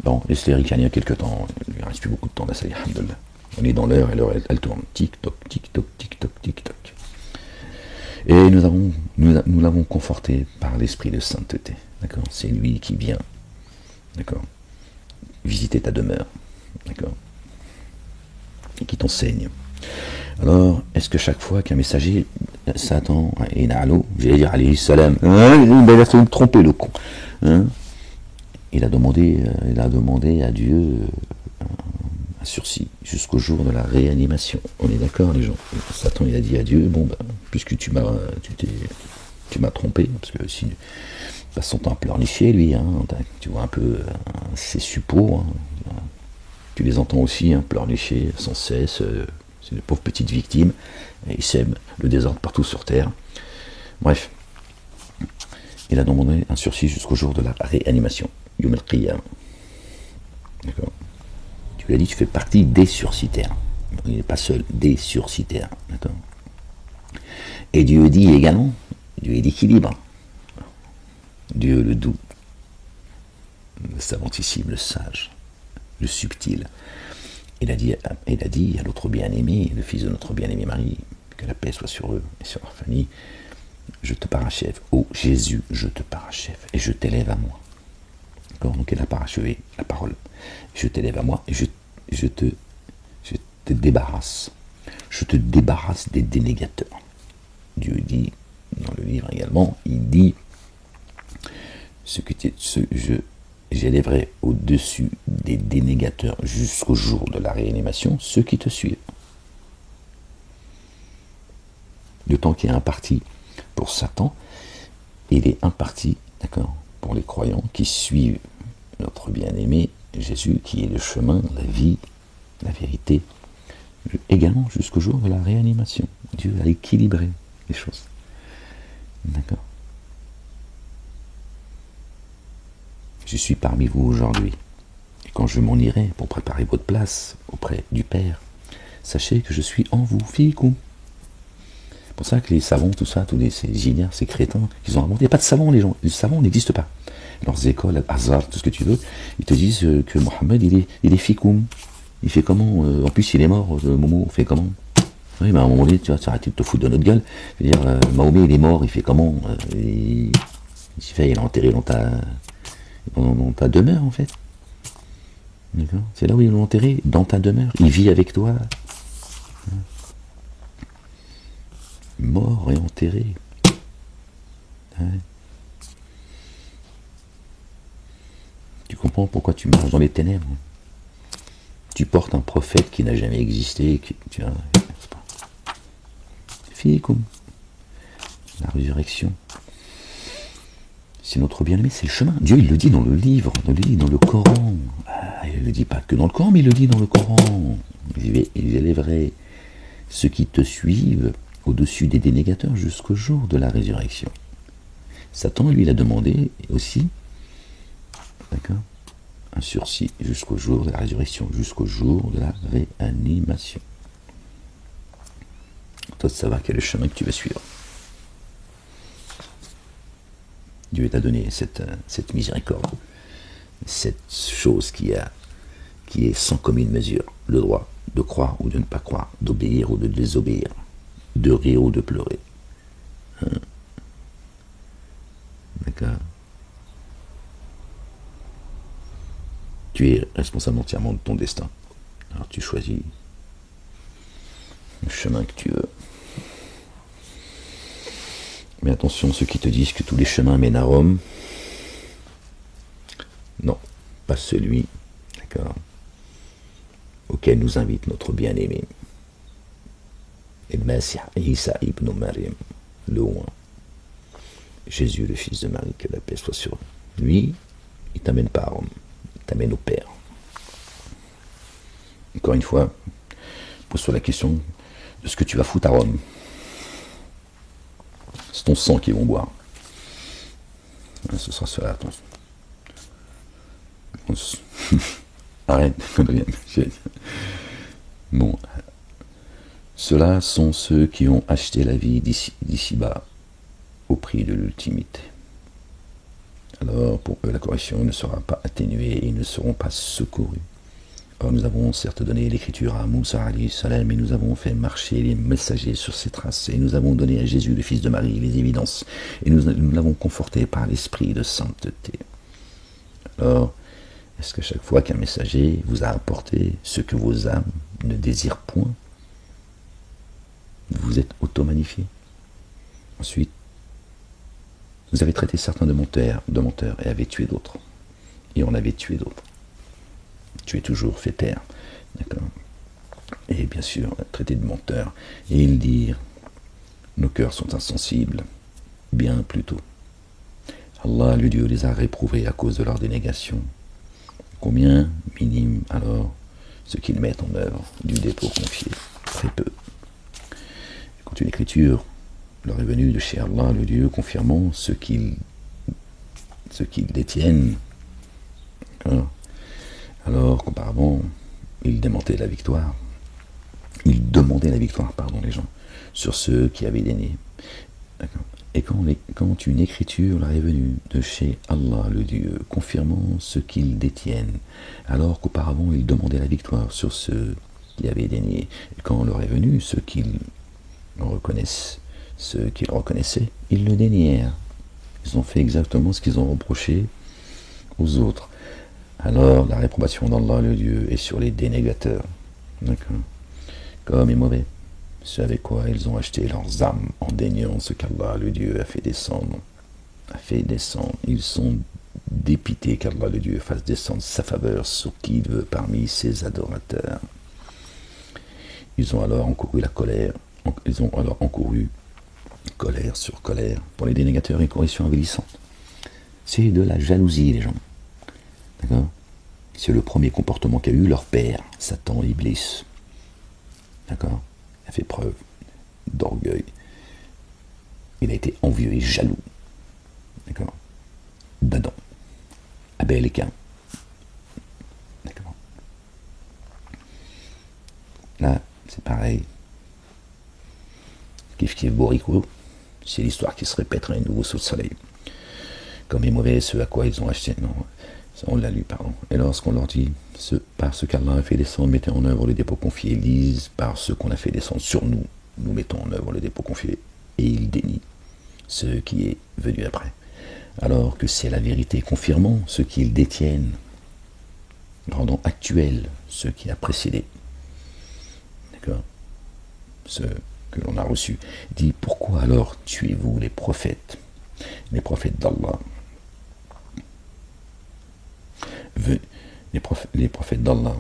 Bon, laisse-les ricaner quelque temps. Il ne reste plus beaucoup de temps là, ça y est, alhamdoulilah. On est dans l'heure et l'heure elle tourne. Tic-toc, tic-toc, tic-toc, tic-toc. Et nous l'avons conforté par l'esprit de sainteté. D'accord. C'est lui qui vient. D'accord. Visiter ta demeure. D'accord. Et qui t'enseigne. Alors, est-ce que chaque fois qu'un messager Satan, j'allais dire alayhi salam, il a fait me tromper le con. Hein, il a demandé à Dieu un sursis jusqu'au jour de la réanimation. On est d'accord, les gens? Satan, il a dit à Dieu, bon, ben, puisque tu m'as trompé, parce que si il passe son temps à pleurnicher, lui, hein, tu vois un peu ses suppôts, hein, tu les entends aussi, hein, pleurnicher sans cesse. C'est une pauvre petite victime, et il sème le désordre partout sur terre. Bref, il a demandé un sursis jusqu'au jour de la réanimation. Yom al-Qiyam. D'accord. Tu lui as dit, tu fais partie des sursitaires. Il n'est pas seul, des sursitaires. D'accord. Et Dieu dit également, Dieu est l'équilibre. Dieu le doux, le savantissime, le sage, le subtil. Il a dit à l'autre bien-aimé, le fils de notre bien-aimé Marie, que la paix soit sur eux et sur leur famille, je te parachève. Oh Jésus, je te parachève et je t'élève à moi. D'accord. Donc il a parachevé la parole. Je t'élève à moi et je te débarrasse. Je te débarrasse des dénégateurs. Dieu dit, dans le livre également, il dit, j'élèverai au-dessus des dénégateurs jusqu'au jour de la réanimation ceux qui te suivent. De temps qu'il y a un parti pour Satan, il est un parti, d'accord, pour les croyants qui suivent notre bien-aimé Jésus, qui est le chemin, la vie, la vérité, également jusqu'au jour de la réanimation. Dieu a équilibré les choses. D'accord. Je suis parmi vous aujourd'hui, et quand je m'en irai pour préparer votre place auprès du Père, sachez que je suis en vous, fiikum. C'est pour ça que les savants, tout ça, ces géniens, ces crétins, ils ont inventé. Il n'y a pas de savants, les gens. Les savants n'existent pas. Leurs écoles, Hazard, tout ce que tu veux, ils te disent que Mohammed, il est fikum. Il fait comment? En plus, il est mort, Momo, fait comment? Oui, mais à un moment donné, tu vas arrêter de te foutre de notre gueule. Je veux dire, Mahomet, il est mort, il fait comment? Il est enterré dans ta demeure, en fait. D'accord. C'est là où ils l'ont enterré, dans ta demeure. Il vit avec toi. Mort et enterré. Ouais. Tu comprends pourquoi tu marches dans les ténèbres? Tu portes un prophète qui n'a jamais existé. Fiikum. La résurrection. C'est notre bien-aimé, c'est le chemin. Dieu, il le dit dans le livre, il le dit dans le Coran. Il ne le dit pas que dans le Coran, mais il le dit dans le Coran. Il élèverait ceux qui te suivent au-dessus des dénégateurs jusqu'au jour de la résurrection. Satan, lui, il a demandé aussi, d'accord, un sursis jusqu'au jour de la résurrection, jusqu'au jour de la réanimation. Toi de savoir quel est le chemin que tu vas suivre. Dieu t'a donné cette miséricorde, cette chose qui est sans commune mesure, le droit de croire ou de ne pas croire, d'obéir ou de désobéir, de rire ou de pleurer. Tu es responsable entièrement de ton destin. Alors tu choisis le chemin que tu veux. Mais attention, ceux qui te disent que tous les chemins mènent à Rome, non, pas celui, d'accord, auquel nous invite notre bien-aimé. El-Masih Isa ibn Maryam, le Oint. Jésus, le fils de Marie, que la paix soit sur lui. Il t'amène pas à Rome, il t'amène au Père. Encore une fois, pose-toi la question de ce que tu vas foutre à Rome. C'est ton sang qu'ils vont boire. Ce sera cela, attention. Arrête, bon. Ceux-là sont ceux qui ont acheté la vie d'ici-bas au prix de l'ultimité. Alors, pour eux, la correction ne sera pas atténuée et ils ne seront pas secourus. Or, nous avons certes donné l'écriture à Moussa alayhi salam et nous avons fait marcher les messagers sur ses traces et nous avons donné à Jésus, le fils de Marie, les évidences et nous l'avons conforté par l'esprit de sainteté. Alors, est-ce que chaque fois qu'un messager vous a apporté ce que vos âmes ne désirent point, vous êtes auto-magnifié? Ensuite, vous avez traité certains de menteurs et avez tué d'autres. Et on avait tué d'autres. Tu es toujours fait taire. D'accord? Et bien sûr, traité de menteurs. Et ils dirent, nos cœurs sont insensibles. Bien plutôt. Allah, le Dieu, les a réprouvés à cause de leur dénégation. Combien minime alors ce qu'ils mettent en œuvre du dépôt confié? Très peu. Quand une écriture leur est venue de chez Allah, le Dieu, confirmant ce qu'ils détiennent, alors qu'auparavant, ils demandaient la victoire, les gens, sur ceux qui avaient dénié. Et quand une écriture leur est venue de chez Allah, le Dieu, confirmant ce qu'ils détiennent, alors qu'auparavant, ils demandaient la victoire sur ceux qui avaient dénié, et quand leur est venu ce qu'ils reconnaissaient, ils le dénièrent. Ils ont fait exactement ce qu'ils ont reproché aux autres. Alors la réprobation d'Allah, le Dieu, est sur les dénégateurs. D'accord? Comme est mauvais, ce avec quoi ils ont acheté leurs âmes en déniant ce qu'Allah, le Dieu, a fait descendre. Ils sont dépités qu'Allah, le Dieu, fasse descendre sa faveur sur qui il veut parmi ses adorateurs. Ils ont alors encouru la colère. Colère sur colère. Pour les dénégateurs, une correction avilissante. C'est de la jalousie, les gens. D'accord? C'est le premier comportement qu'a eu leur père, Satan, Iblis. D'accord? Il a fait preuve d'orgueil. Il a été envieux et jaloux. D'accord? D'Adam, Abel et Cain. D'accord? Là, c'est pareil. Kif Borico, c'est l'histoire qui se répéterait à nouveau sous le soleil. Comme est mauvais ce à quoi ils ont acheté. Non, ça on l'a lu, pardon. Et lorsqu'on leur dit, par ce qu'Allah a fait descendre, mettez en œuvre le dépôt confié, ils disent, par ce qu'on a fait descendre sur nous, nous mettons en œuvre le dépôt confié. Et ils dénient ce qui est venu après. Alors que c'est la vérité, confirmant ce qu'ils détiennent, rendant actuel ce qui a précédé. D'accord? Ce que l'on a reçu. Dit, pourquoi alors tuez-vous les prophètes d'Allah? Les prophètes d'Allah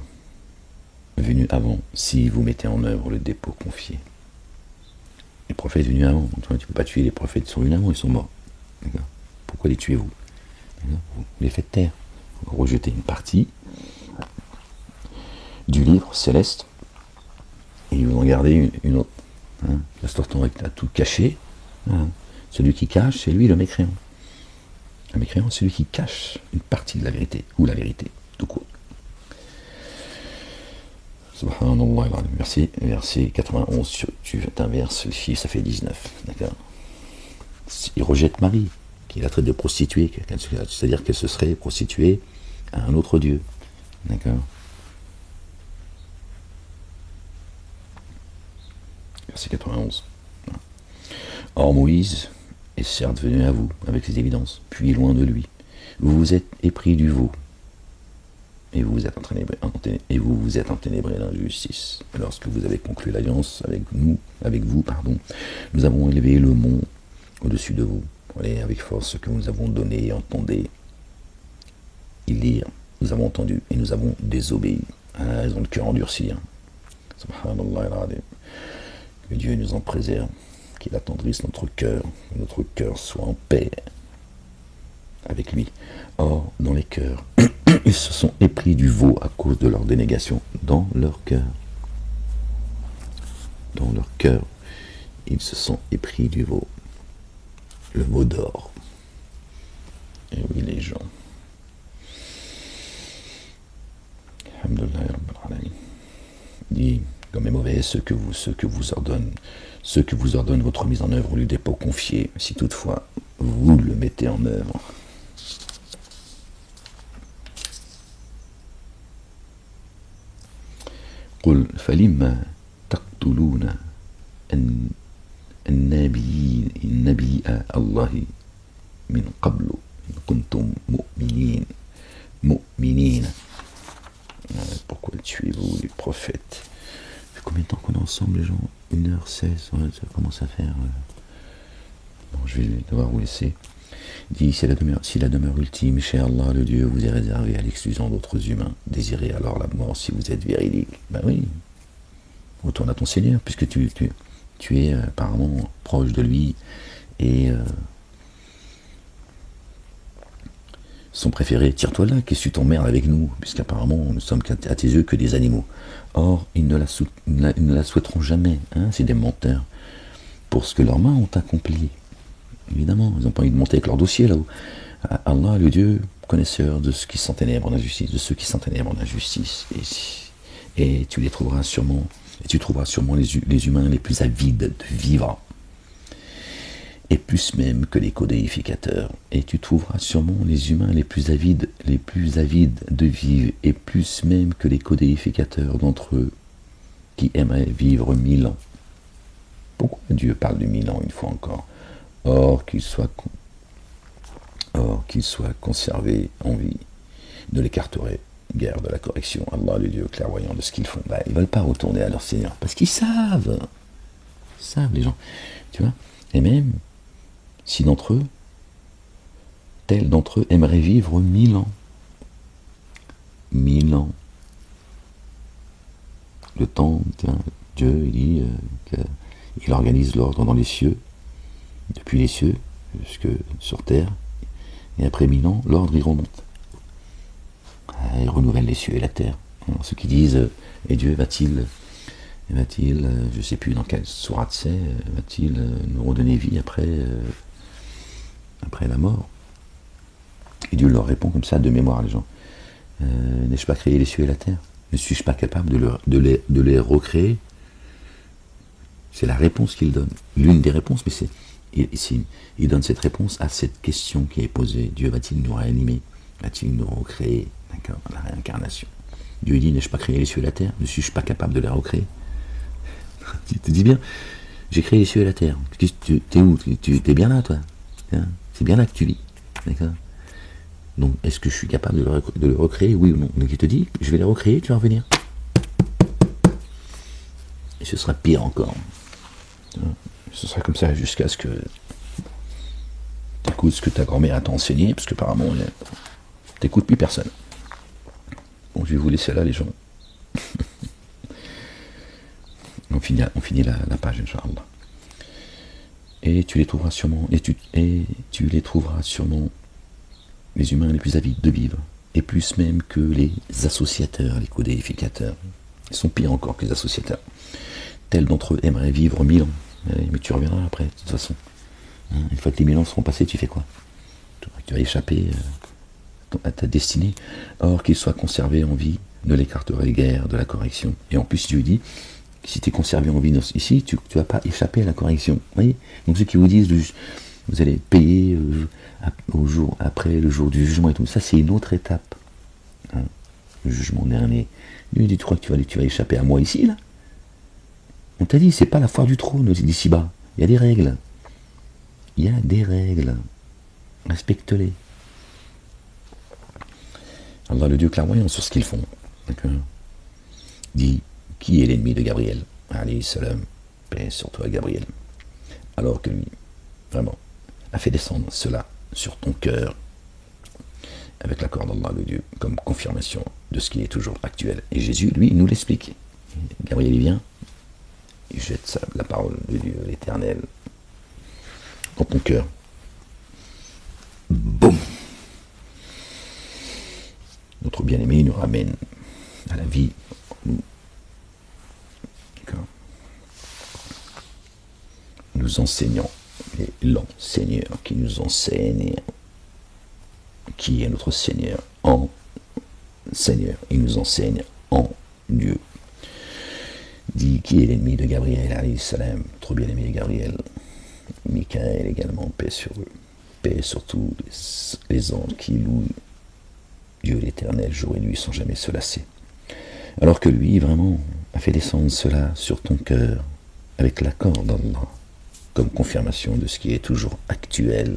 venus avant, si vous mettez en œuvre le dépôt confié. Les prophètes venus avant, tu ne peux pas tuer les prophètes qui sont venus avant, ils sont morts. Pourquoi les tuez-vous? Vous les faites taire. Vous rejetez une partie du livre céleste et vous en gardez une autre. Castorton a tout caché. Celui qui cache, c'est lui le mécréant. Le mécréant, c'est celui qui cache une partie de la vérité, ou la vérité, tout court. Subhanallah, verset 91, tu inverses le chiffre, ça fait 19. D'accord? Il rejette Marie, qui la traite de prostituée, c'est-à-dire qu'elle se serait prostituée à un autre Dieu. D'accord? Verset 91. Or Moïse est certes venu à vous avec ses évidences, puis loin de lui. Vous vous êtes épris du veau, et vous vous êtes enténébrés d'injustice. Lorsque vous avez conclu l'alliance avec vous, nous avons élevé le mont au-dessus de vous. Allez, avec force ce que nous avons donné, entendez. Nous avons entendu et nous avons désobéi. Ils ont le cœur endurci. Subhanallah al-Azim. Que Dieu nous en préserve, qu'il attendrisse notre cœur, que notre cœur soit en paix avec lui. Or, dans les cœurs, ils se sont épris du veau à cause de leur dénégation. Dans leur cœur, ils se sont épris du veau. Le veau d'or. Et oui, les gens. Alhamdulillah Rabbil Alamin. Dit, comme est mauvais ce que vous ordonne votre mise en œuvre au lieu des pots confiés, si toutefois vous le mettez en œuvre. قل فلما تقتلون النبي الله من قبل إن كنتم مؤمنين. Pourquoi tuez-vous les prophètes? Ça fait combien de temps qu'on est ensemble, les gens? 1h16, ouais, ça commence à faire... Bon, je vais devoir vous laisser. Dit, si la demeure ultime, chez Allah, le Dieu, vous est réservée à l'exclusion d'autres humains, désirez alors la mort si vous êtes véridique. Ben oui, retourne à ton Seigneur, puisque tu es apparemment proche de lui, et son préféré, tire-toi là, qu'est-ce que tu t'emmerdes avec nous, puisqu'apparemment nous sommes à tes yeux que des animaux. Or, ils ne la souhaiteront jamais, hein, c'est des menteurs, pour ce que leurs mains ont accompli. Évidemment, ils n'ont pas envie de monter avec leur dossier là-haut. Allah, le Dieu, connaisseur de ceux qui s'enténèbrent en injustice, et tu les trouveras sûrement, les humains les plus avides de vivre, et plus même que les codéificateurs, et tu trouveras sûrement les humains les plus avides de vivre, et plus même que les codéificateurs d'entre eux, qui aimeraient vivre 1000 ans. Pourquoi Dieu parle de 1000 ans une fois encore? Or qu'il soit conservé en vie, ne l'écarterait guère de la correction. Allah, le Dieu clairvoyant de ce qu'ils font. Bah, ils ne veulent pas retourner à leur Seigneur, parce qu'ils savent. Ils savent, les gens. Tu vois? Et même, si tel d'entre eux aimerait vivre 1000 ans. 1000 ans. Le temps, tiens, Dieu, il dit qu'il organise l'ordre dans les cieux, depuis les cieux jusque sur terre, et après 1000 ans, l'ordre y remonte. Il renouvelle les cieux et la terre. Alors, ceux qui disent, et Dieu va-t-il, je ne sais plus dans quelle sourate c'est, va-t-il nous redonner vie après la mort? Et Dieu leur répond comme ça, de mémoire, les gens. N'ai-je pas créé les cieux et la terre? Ne suis-je pas capable de les recréer? C'est la réponse qu'il donne. L'une des réponses, mais il donne cette réponse à cette question qui est posée. Dieu va-t-il nous réanimer? Va-t-il nous recréer? D'accord, la réincarnation. Dieu dit, n'ai-je pas créé les cieux et la terre? Ne suis-je pas capable de les recréer? Tu te dis bien, j'ai créé les cieux et la terre. T'es où? T'es bien là, toi? C'est bien là que tu vis. D'accord? Donc, est-ce que je suis capable de le recréer? Oui ou non? Donc, il te dit, je vais les recréer, tu vas revenir. Et ce sera pire encore. Ce sera comme ça jusqu'à ce que tu écoutes ce que ta grand-mère t'a enseigné, parce qu'apparemment, t'écoutes plus personne. Bon, je vais vous laisser là, les gens. on finit la page, Inch'Allah. Et tu les trouveras sûrement, les humains les plus avides de vivre, et plus même que les associateurs, les codéificateurs. Ils sont pires encore que les associateurs. Tels d'entre eux aimeraient vivre 1000 ans. Mais tu reviendras après, de toute façon. Une fois que les 1000 ans seront passés, tu fais quoi? Tu vas échapper à ta destinée. Or, qu'il soit conservé en vie, ne l'écarterait guère de la correction. Et en plus, Dieu dit, si tu es conservé en vie ici, tu ne vas pas échapper à la correction. Vous voyez? Donc ceux qui vous disent, vous allez payer après le jour du jugement et tout, ça c'est une autre étape. Le jugement dernier. Lui dit, tu crois que tu vas échapper à moi ici, là? On t'a dit, c'est pas la foire du trône d'ici-bas. Il y a des règles. Respecte-les. Allah le Dieu clairvoyant sur ce qu'ils font. D'accord. Dit, qui est l'ennemi de Gabriel? Alayhi salam, paix sur toi Gabriel. Alors que lui, vraiment, a fait descendre cela sur ton cœur, avec l'accord d'Allah le Dieu, comme confirmation de ce qui est toujours actuel. Et Jésus, lui, nous l'explique. Gabriel, il vient, il jette la parole de Dieu, l'Éternel, dans ton cœur. Boum! Notre bien-aimé nous ramène à la vie. Nous enseignons, l'enseigneur qui nous enseigne, qui est notre Seigneur, en Seigneur, il nous enseigne en Dieu. Dit, qui est l'ennemi de Gabriel, alayhi salam, trop bien-aimé Gabriel, Michael également, paix sur eux, paix sur tous les anges qui louent Dieu l'Éternel jour et nuit sans jamais se lasser. Alors que lui, vraiment, a fait descendre cela sur ton cœur, avec l'accord d'Allah, comme confirmation de ce qui est toujours actuel.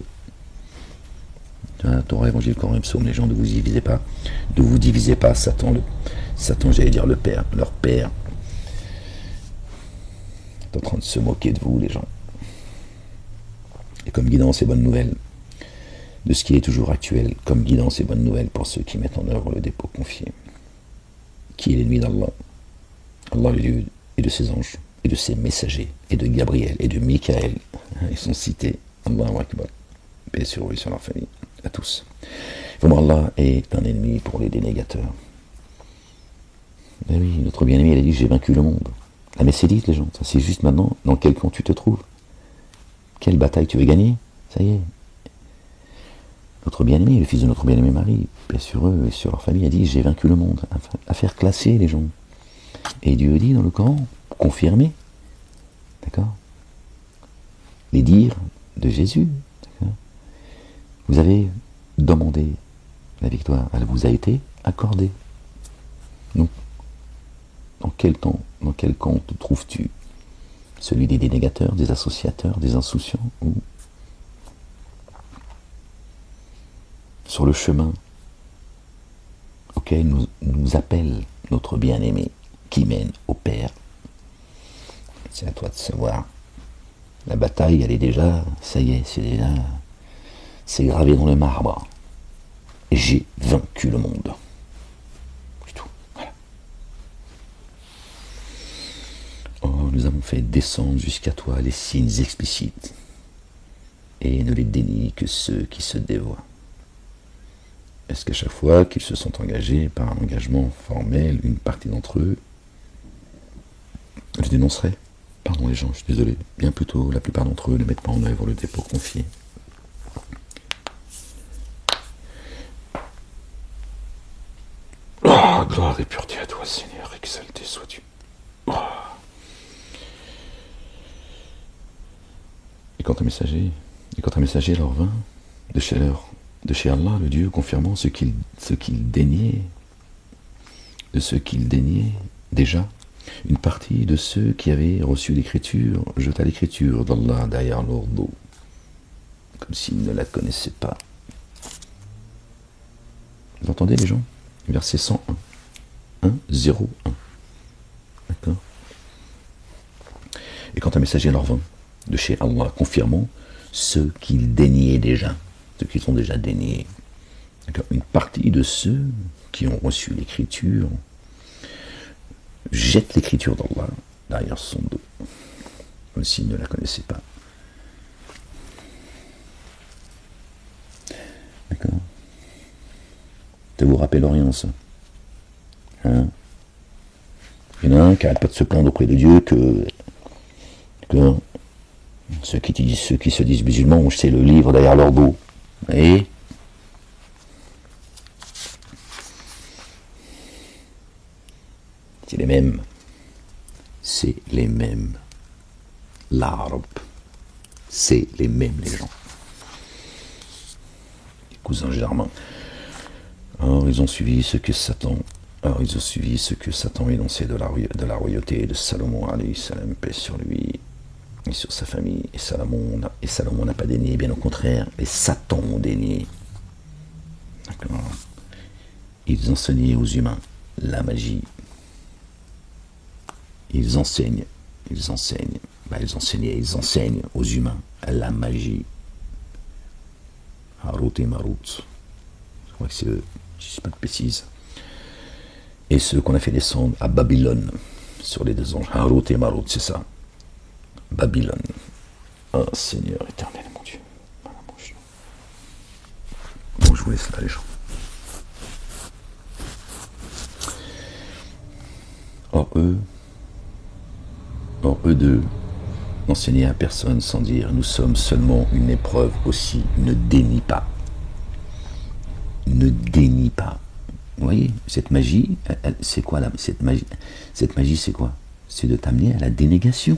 Torah, Évangile, Coran, Psaume, les gens, ne vous divisez pas. Ne vous divisez pas, Satan, j'allais dire le père, leur père, est en train de se moquer de vous, les gens. Et comme guidance et bonne nouvelle, de ce qui est toujours actuel, comme guidance et bonne nouvelle pour ceux qui mettent en œuvre le dépôt confié. Qui est l'ennemi d'Allah? Allah, le Dieu, et de ses anges, et de ses messagers, et de Gabriel, et de Michael. Ils sont cités. Allahu Akbar. Paix sur eux et sur leur famille. À tous. Vraiment, Allah est un ennemi pour les dénégateurs. Ben oui, notre bien-aimé, il a dit, j'ai vaincu le monde. Ah mais c'est dit, les gens, c'est juste maintenant, dans quel camp tu te trouves? Quelle bataille tu veux gagner? Ça y est. Notre bien-aimé, le fils de notre bien-aimé Marie, paix sur eux et sur leur famille, a dit, j'ai vaincu le monde. À faire classer les gens. Et Dieu dit dans le Coran, confirmé, d'accord, les dires de Jésus, d'accord, vous avez demandé la victoire, elle vous a été accordée. Donc, dans quel camp te trouves-tu? Celui des dénégateurs, des associateurs, des insouciants, ou sur le chemin auquel nous appelle notre bien-aimé, qui mène au Père? C'est à toi de savoir. La bataille, elle est déjà, ça y est, c'est gravé dans le marbre. J'ai vaincu le monde. C'est tout. Voilà. Oh, nous avons fait descendre jusqu'à toi les signes explicites, et ne les dénient que ceux qui se dévoient. Est-ce qu'à chaque fois qu'ils se sont engagés par un engagement formel, une partie d'entre eux, je dénoncerai? Pardon les gens, je suis désolé. Bien plutôt, la plupart d'entre eux ne mettent pas en œuvre le dépôt confié. Oh, gloire et pureté à toi, Seigneur, exalté sois-tu. Oh. Et quand un messager leur vint de chez Allah, le Dieu, confirmant ce qu'il déniait, de ce qu'il déniait déjà, une partie de ceux qui avaient reçu l'écriture jeta l'écriture d'Allah derrière leur dos, comme s'ils ne la connaissaient pas. Vous entendez les gens? Verset 101. 101. D'accord? Et quand un messager leur vint de chez Allah, confirmant ce qu'ils déniaient déjà, ceux qui sont déjà déniés, une partie de ceux qui ont reçu l'écriture jette l'écriture d'Allah derrière son dos, comme s'il ne la connaissait pas. D'accord? Ça vous rappelle rien, ça? Hein? Il y en a un qui n'arrête pas de se plaindre auprès de Dieu que ceux qui se disent musulmans ont jeté le livre derrière leur dos. Et c'est les mêmes. C'est les mêmes. L'arabe. C'est les mêmes, les gens. Les cousins germains. Alors, ils ont suivi ce que Satan énonçait de la royauté de Salomon, alayhi salam, paix sur lui et sur sa famille. Et Salomon n'a pas dénié, bien au contraire, et Satan ont dénié. D'accord. ils enseignaient aux humains la magie. Ils enseignent, ils enseignent aux humains la magie. Harut et Marut. Je crois que c'est eux, je ne sais pas de précise. Et ceux qu'on a fait descendre à Babylone, sur les deux anges. Harut et Marut, c'est ça. Babylone. Oh Seigneur éternel, mon Dieu. Voilà, mon Dieu. Bon, je vous laisse là, les gens. Or, eux deux n'enseignaient à personne sans dire nous sommes seulement une épreuve aussi. Ne dénie pas. Ne dénie pas. Vous voyez, cette magie, c'est quoi là, cette magie, c'est quoi? C'est de t'amener à la dénégation.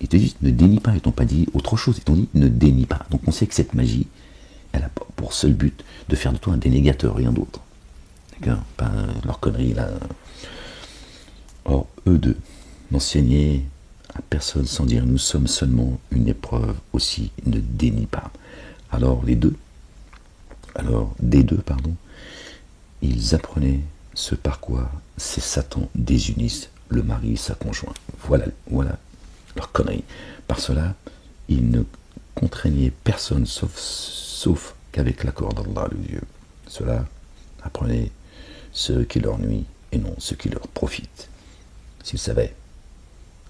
Ils te disent ne dénie pas, ils t'ont pas dit autre chose, ils t'ont dit ne dénie pas. Donc on sait que cette magie, elle a pour seul but de faire de toi un dénégateur, rien d'autre. D'accord? Pas leur connerie là. Or, eux deux n'enseignaient à personne sans dire nous sommes seulement une épreuve aussi, ne dénie pas. Alors des deux, ils apprenaient ce par quoi ces satans désunissent le mari et sa conjointe. Voilà leur connerie. Par cela, ils ne contraignaient personne sauf qu'avec l'accord d'Allah, le Dieu. Cela apprenait ce qui leur nuit et non ce qui leur profite. S'ils savaient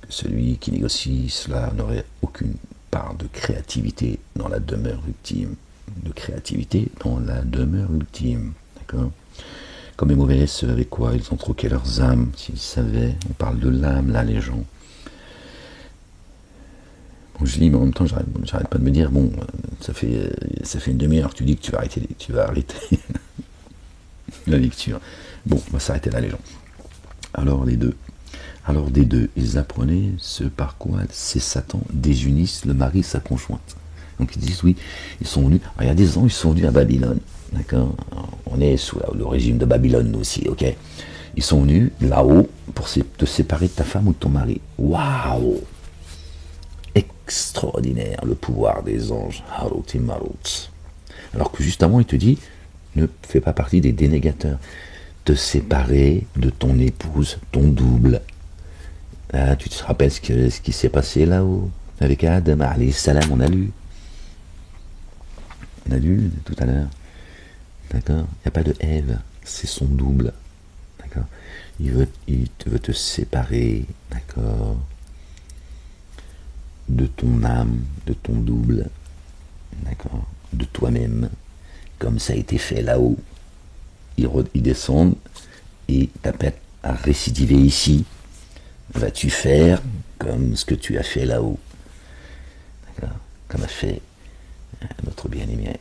que celui qui négocie cela n'aurait aucune part de créativité dans la demeure ultime. D'accord? Comme les mauvais, ceux avec quoi ils ont troqué leurs âmes, s'ils savaient, on parle de l'âme là, les gens. Bon, je lis, mais en même temps, j'arrête pas de me dire, bon, ça fait une demi-heure que tu dis que tu vas arrêter la lecture. Bon, on va s'arrêter là, les gens. Alors, des deux, ils apprenaient ce par quoi ces satans désunissent le mari et sa conjointe. Donc ils disent, oui, ils sont venus, il y a des ans, ils sont venus à Babylone, d'accord? On est sous le régime de Babylone, nous aussi, ok? Ils sont venus là-haut pour te séparer de ta femme ou de ton mari. Waouh! Extraordinaire, le pouvoir des anges. Harut et Marut. Alors que juste avant, il te dit, ne fais pas partie des dénégateurs. Te séparer de ton épouse, ton double. Ah, tu te rappelles ce qui s'est passé là-haut? Avec Adam, alayhi salam, on a lu tout à l'heure. D'accord? Il n'y a pas de Ève, c'est son double. D'accord? Il veut te séparer, d'accord, de ton âme, de ton double, d'accord, de toi-même, comme ça a été fait là-haut. Ils descendent et t'appellent à récidiver ici. Vas-tu faire comme ce que tu as fait là-haut? D'accord? Comme a fait notre bien-aimé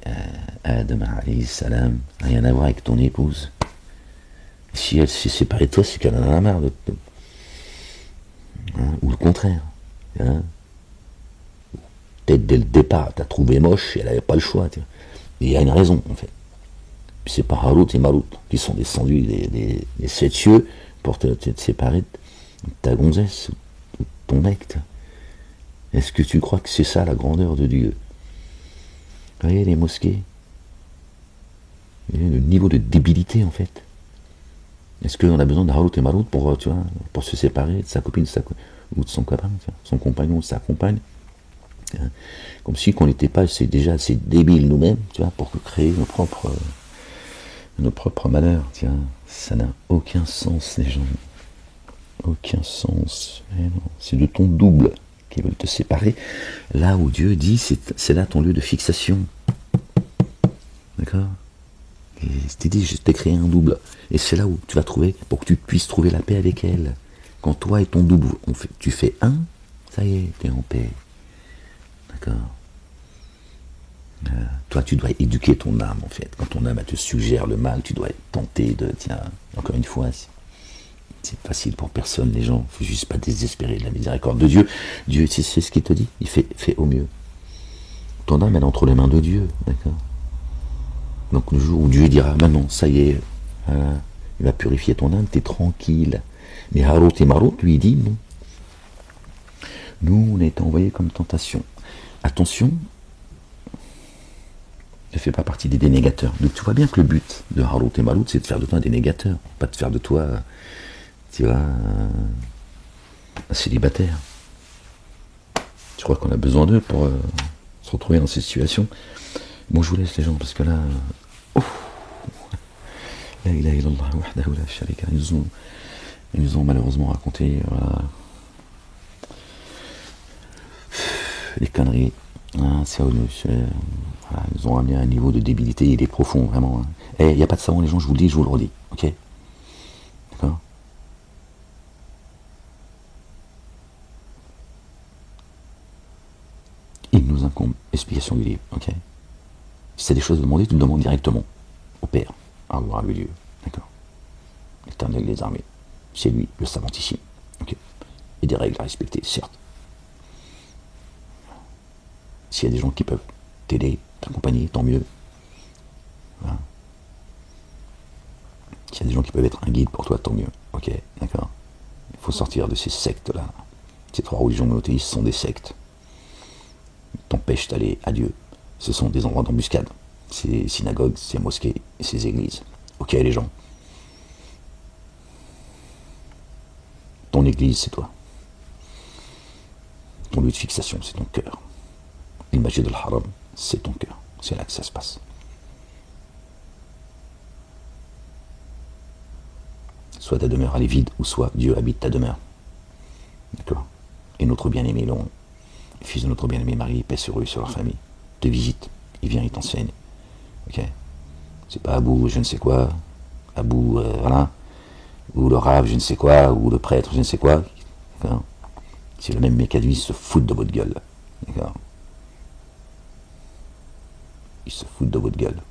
Adam alayhi salam. Rien à voir avec ton épouse. Si elle s'est séparée de toi, c'est qu'elle en a marre de toi. Hein? Ou le contraire. Hein? Peut-être dès le départ, t'as trouvé moche et elle n'avait pas le choix. Et il y a une raison, en fait. C'est pas Harut et Marut qui sont descendus des 7 cieux pour te séparer de ta gonzesse, de ton mec. Est-ce que tu crois que c'est ça la grandeur de Dieu? Vous voyez les mosquées, le niveau de débilité en fait. Est-ce qu'on a besoin de Harut et Marut pour se séparer de sa copine ou de son copain, son compagnon ou sa compagne? Comme si qu'on n'était pas déjà assez débiles nous-mêmes, pour créer nos propres malheurs. Ça n'a aucun sens, les gens. Aucun sens. C'est de ton double qui veulent te séparer. Là où Dieu dit, c'est là ton lieu de fixation. D'accord? Et je t'ai dit, je t'ai créé un double. Et c'est là où tu vas trouver, pour que tu puisses trouver la paix avec elle. Quand toi et ton double, tu fais un, ça y est, tu es en paix. D'accord? Toi, tu dois éduquer ton âme, en fait. Quand ton âme te suggère le mal, tu dois être tenté de, encore une fois, c'est facile pour personne, les gens. Il ne faut juste pas désespérer de la miséricorde de Dieu. Dieu, c'est ce qu'il te dit. Il fait au mieux. Ton âme, elle est entre les mains de Dieu, d'accord? Donc le jour où Dieu dira, maintenant, ça y est, voilà, il va purifier ton âme, t'es tranquille. Mais Harut et Marut lui dit, non. Nous, on a été envoyés comme tentation. Attention, ne fait pas partie des dénégateurs. Donc tu vois bien que le but de Harut et Marut, c'est de faire de toi un dénégateur, pas de faire de toi, tu vois, un célibataire. Je crois qu'on a besoin d'eux pour se retrouver dans ces situations. Bon, je vous laisse les gens, parce que là, la ilaha illallah wahdahu la sharika lahu, ils nous ont malheureusement raconté les conneries. Hein, voilà, ils nous ont amené à un niveau de débilité, il est profond, vraiment. Et il n'y a pas de savant, les gens, je vous le dis, je vous le redis, ok? D'accord? Il nous incombe explication du livre, ok? Si tu as des choses à demander, tu le demandes directement au Père, à Allah, le Dieu, d'accord? L'Éternel des armées, c'est lui, le savantissime, ok? Et des règles à respecter, certes. S'il y a des gens qui peuvent t'aider, t'accompagner, tant mieux. Voilà. S'il y a des gens qui peuvent être un guide pour toi, tant mieux. Ok, d'accord. Il faut sortir de ces sectes-là. Ces trois religions monothéistes sont des sectes. Ils t'empêchent d'aller à Dieu. Ce sont des endroits d'embuscade. Ces synagogues, ces mosquées et ces églises. Ok, les gens. Ton église, c'est toi. Ton lieu de fixation, c'est ton cœur. Le Masjid al-Haram, c'est ton cœur. C'est là que ça se passe. Soit ta demeure elle est vide, ou soit Dieu habite ta demeure. D'accord? Et notre bien-aimé, le fils de notre bien-aimé Marie, paix sur eux, sur leur famille, te visite. Il vient, il t'enseigne. Ok? C'est pas Abou, je ne sais quoi. Abou, voilà. Ou le rave, je ne sais quoi. Ou le prêtre, je ne sais quoi. D'accord? C'est le même mec à lui, il se fout de votre gueule. D'accord? Ils se foutent de votre gueule.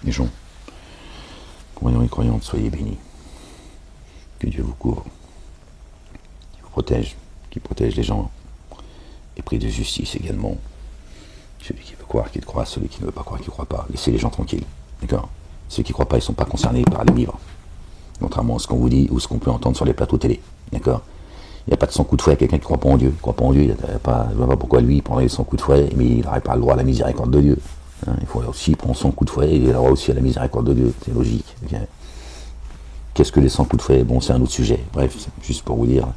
Les gens, croyants et croyantes, soyez bénis. Que Dieu vous couvre, qui vous protège, qui protège les gens, et prie de justice également. Celui qui veut croire, qu'il croit, celui qui ne veut pas croire, qu'il ne croit pas. Laissez les gens tranquilles. D'accord? Ceux qui ne croient pas, ils ne sont pas concernés par les livres. Contrairement à ce qu'on vous dit ou ce qu'on peut entendre sur les plateaux télé. D'accord? Il n'y a pas de son coup de fouet à quelqu'un qui ne croit pas en Dieu. Il ne croit pas en Dieu, je ne vois pas pourquoi lui il prendrait son coup de fouet, mais il n'aurait pas le droit à la miséricorde de Dieu. Hein, il faut aussi prendre son coup de fouet, il a le droit aussi à la miséricorde de Dieu. C'est logique. Okay. Qu'est-ce que les 100 coups de fouet? Bon, c'est un autre sujet. Bref, c'est juste pour vous dire.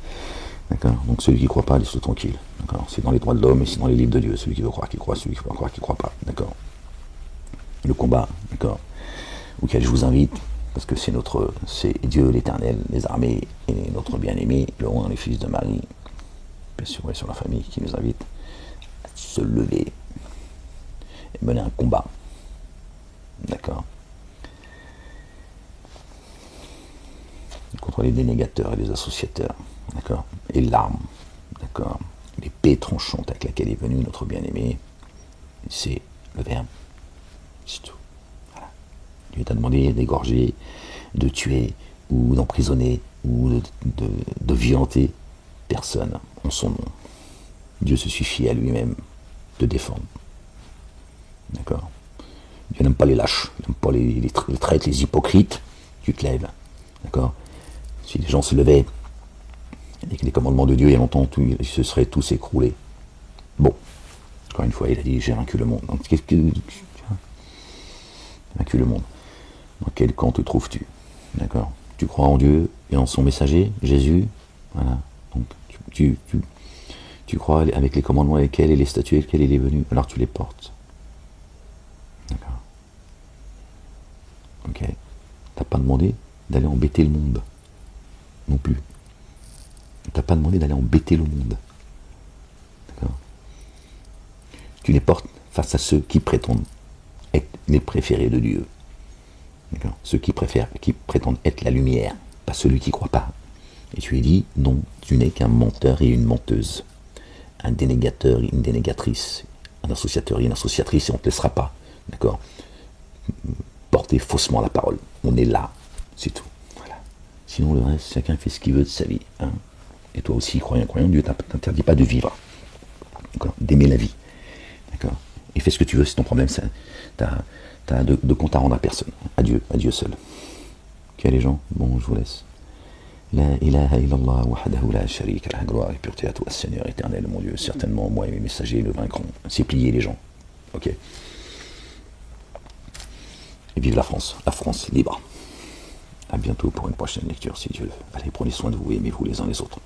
D'accord? Donc celui qui ne croit pas, laisse-le tranquille. D'accord? C'est dans les droits de l'homme et c'est dans les livres de Dieu. Celui qui veut croire, qu'il croit. Celui qui ne veut pas croire, qu'il ne croit pas. D'accord? Le combat, d'accord, auquel je vous invite, parce que c'est Dieu l'Éternel, les armées, et notre bien-aimé, le roi, les fils de Marie, bien sûr, et sur la famille, qui nous invite à se lever et mener un combat. D'accord? Contre les dénégateurs et les associateurs. D'accord? Et l'arme. D'accord? L'épée tranchante avec laquelle est venu notre bien-aimé, c'est le verbe. C'est tout. Voilà. Dieu t'a demandé d'égorger, de tuer, ou d'emprisonner, ou de violenter personne en son nom. Dieu se suffit à lui-même de défendre. D'accord? Dieu n'aime pas les lâches, il n'aime pas les traîtres, les hypocrites. Tu te lèves. D'accord? Si les gens se levaient avec les commandements de Dieu, il y a longtemps, ils se seraient tous écroulés. Bon. Encore une fois, il a dit, j'ai vaincu le monde. Donc, vaincu le monde. Dans quel camp te trouves-tu? D'accord? Tu crois en Dieu et en son messager, Jésus? Voilà. Donc, tu crois avec les commandements avec lesquels et les statuts avec lesquels il est venu, alors tu les portes. D'accord? Ok? T'as pas demandé d'aller embêter le monde. Non plus. T'as pas demandé d'aller embêter le monde. D'accord? Tu les portes face à ceux qui prétendent être les préférés de Dieu. D'accord? Ceux qui prétendent être la lumière, pas celui qui ne croit pas. Et tu lui dis, non, tu n'es qu'un menteur et une menteuse. Un dénégateur et une dénégatrice. Un associateur et une associatrice, et on ne te laissera pas. D'accord? Porter faussement la parole. On est là. C'est tout. Voilà. Sinon, le reste, chacun fait ce qu'il veut de sa vie. Hein? Et toi aussi, croyant, Dieu ne t'interdit pas de vivre. D'aimer la vie. D'accord? Et fais ce que tu veux, c'est ton problème. T'as de compte à rendre à personne. À Dieu seul. Ok les gens? Bon, je vous laisse. La ilaha illallah wahdahu la sharika lah, gloire et pureté à toi, Seigneur éternel, mon Dieu. Certainement, moi et mes messagers le vaincront. C'est plier les gens. Ok. Et vive la France libre. À bientôt pour une prochaine lecture, si Dieu le veut. Allez, prenez soin de vous et aimez-vous les uns les autres.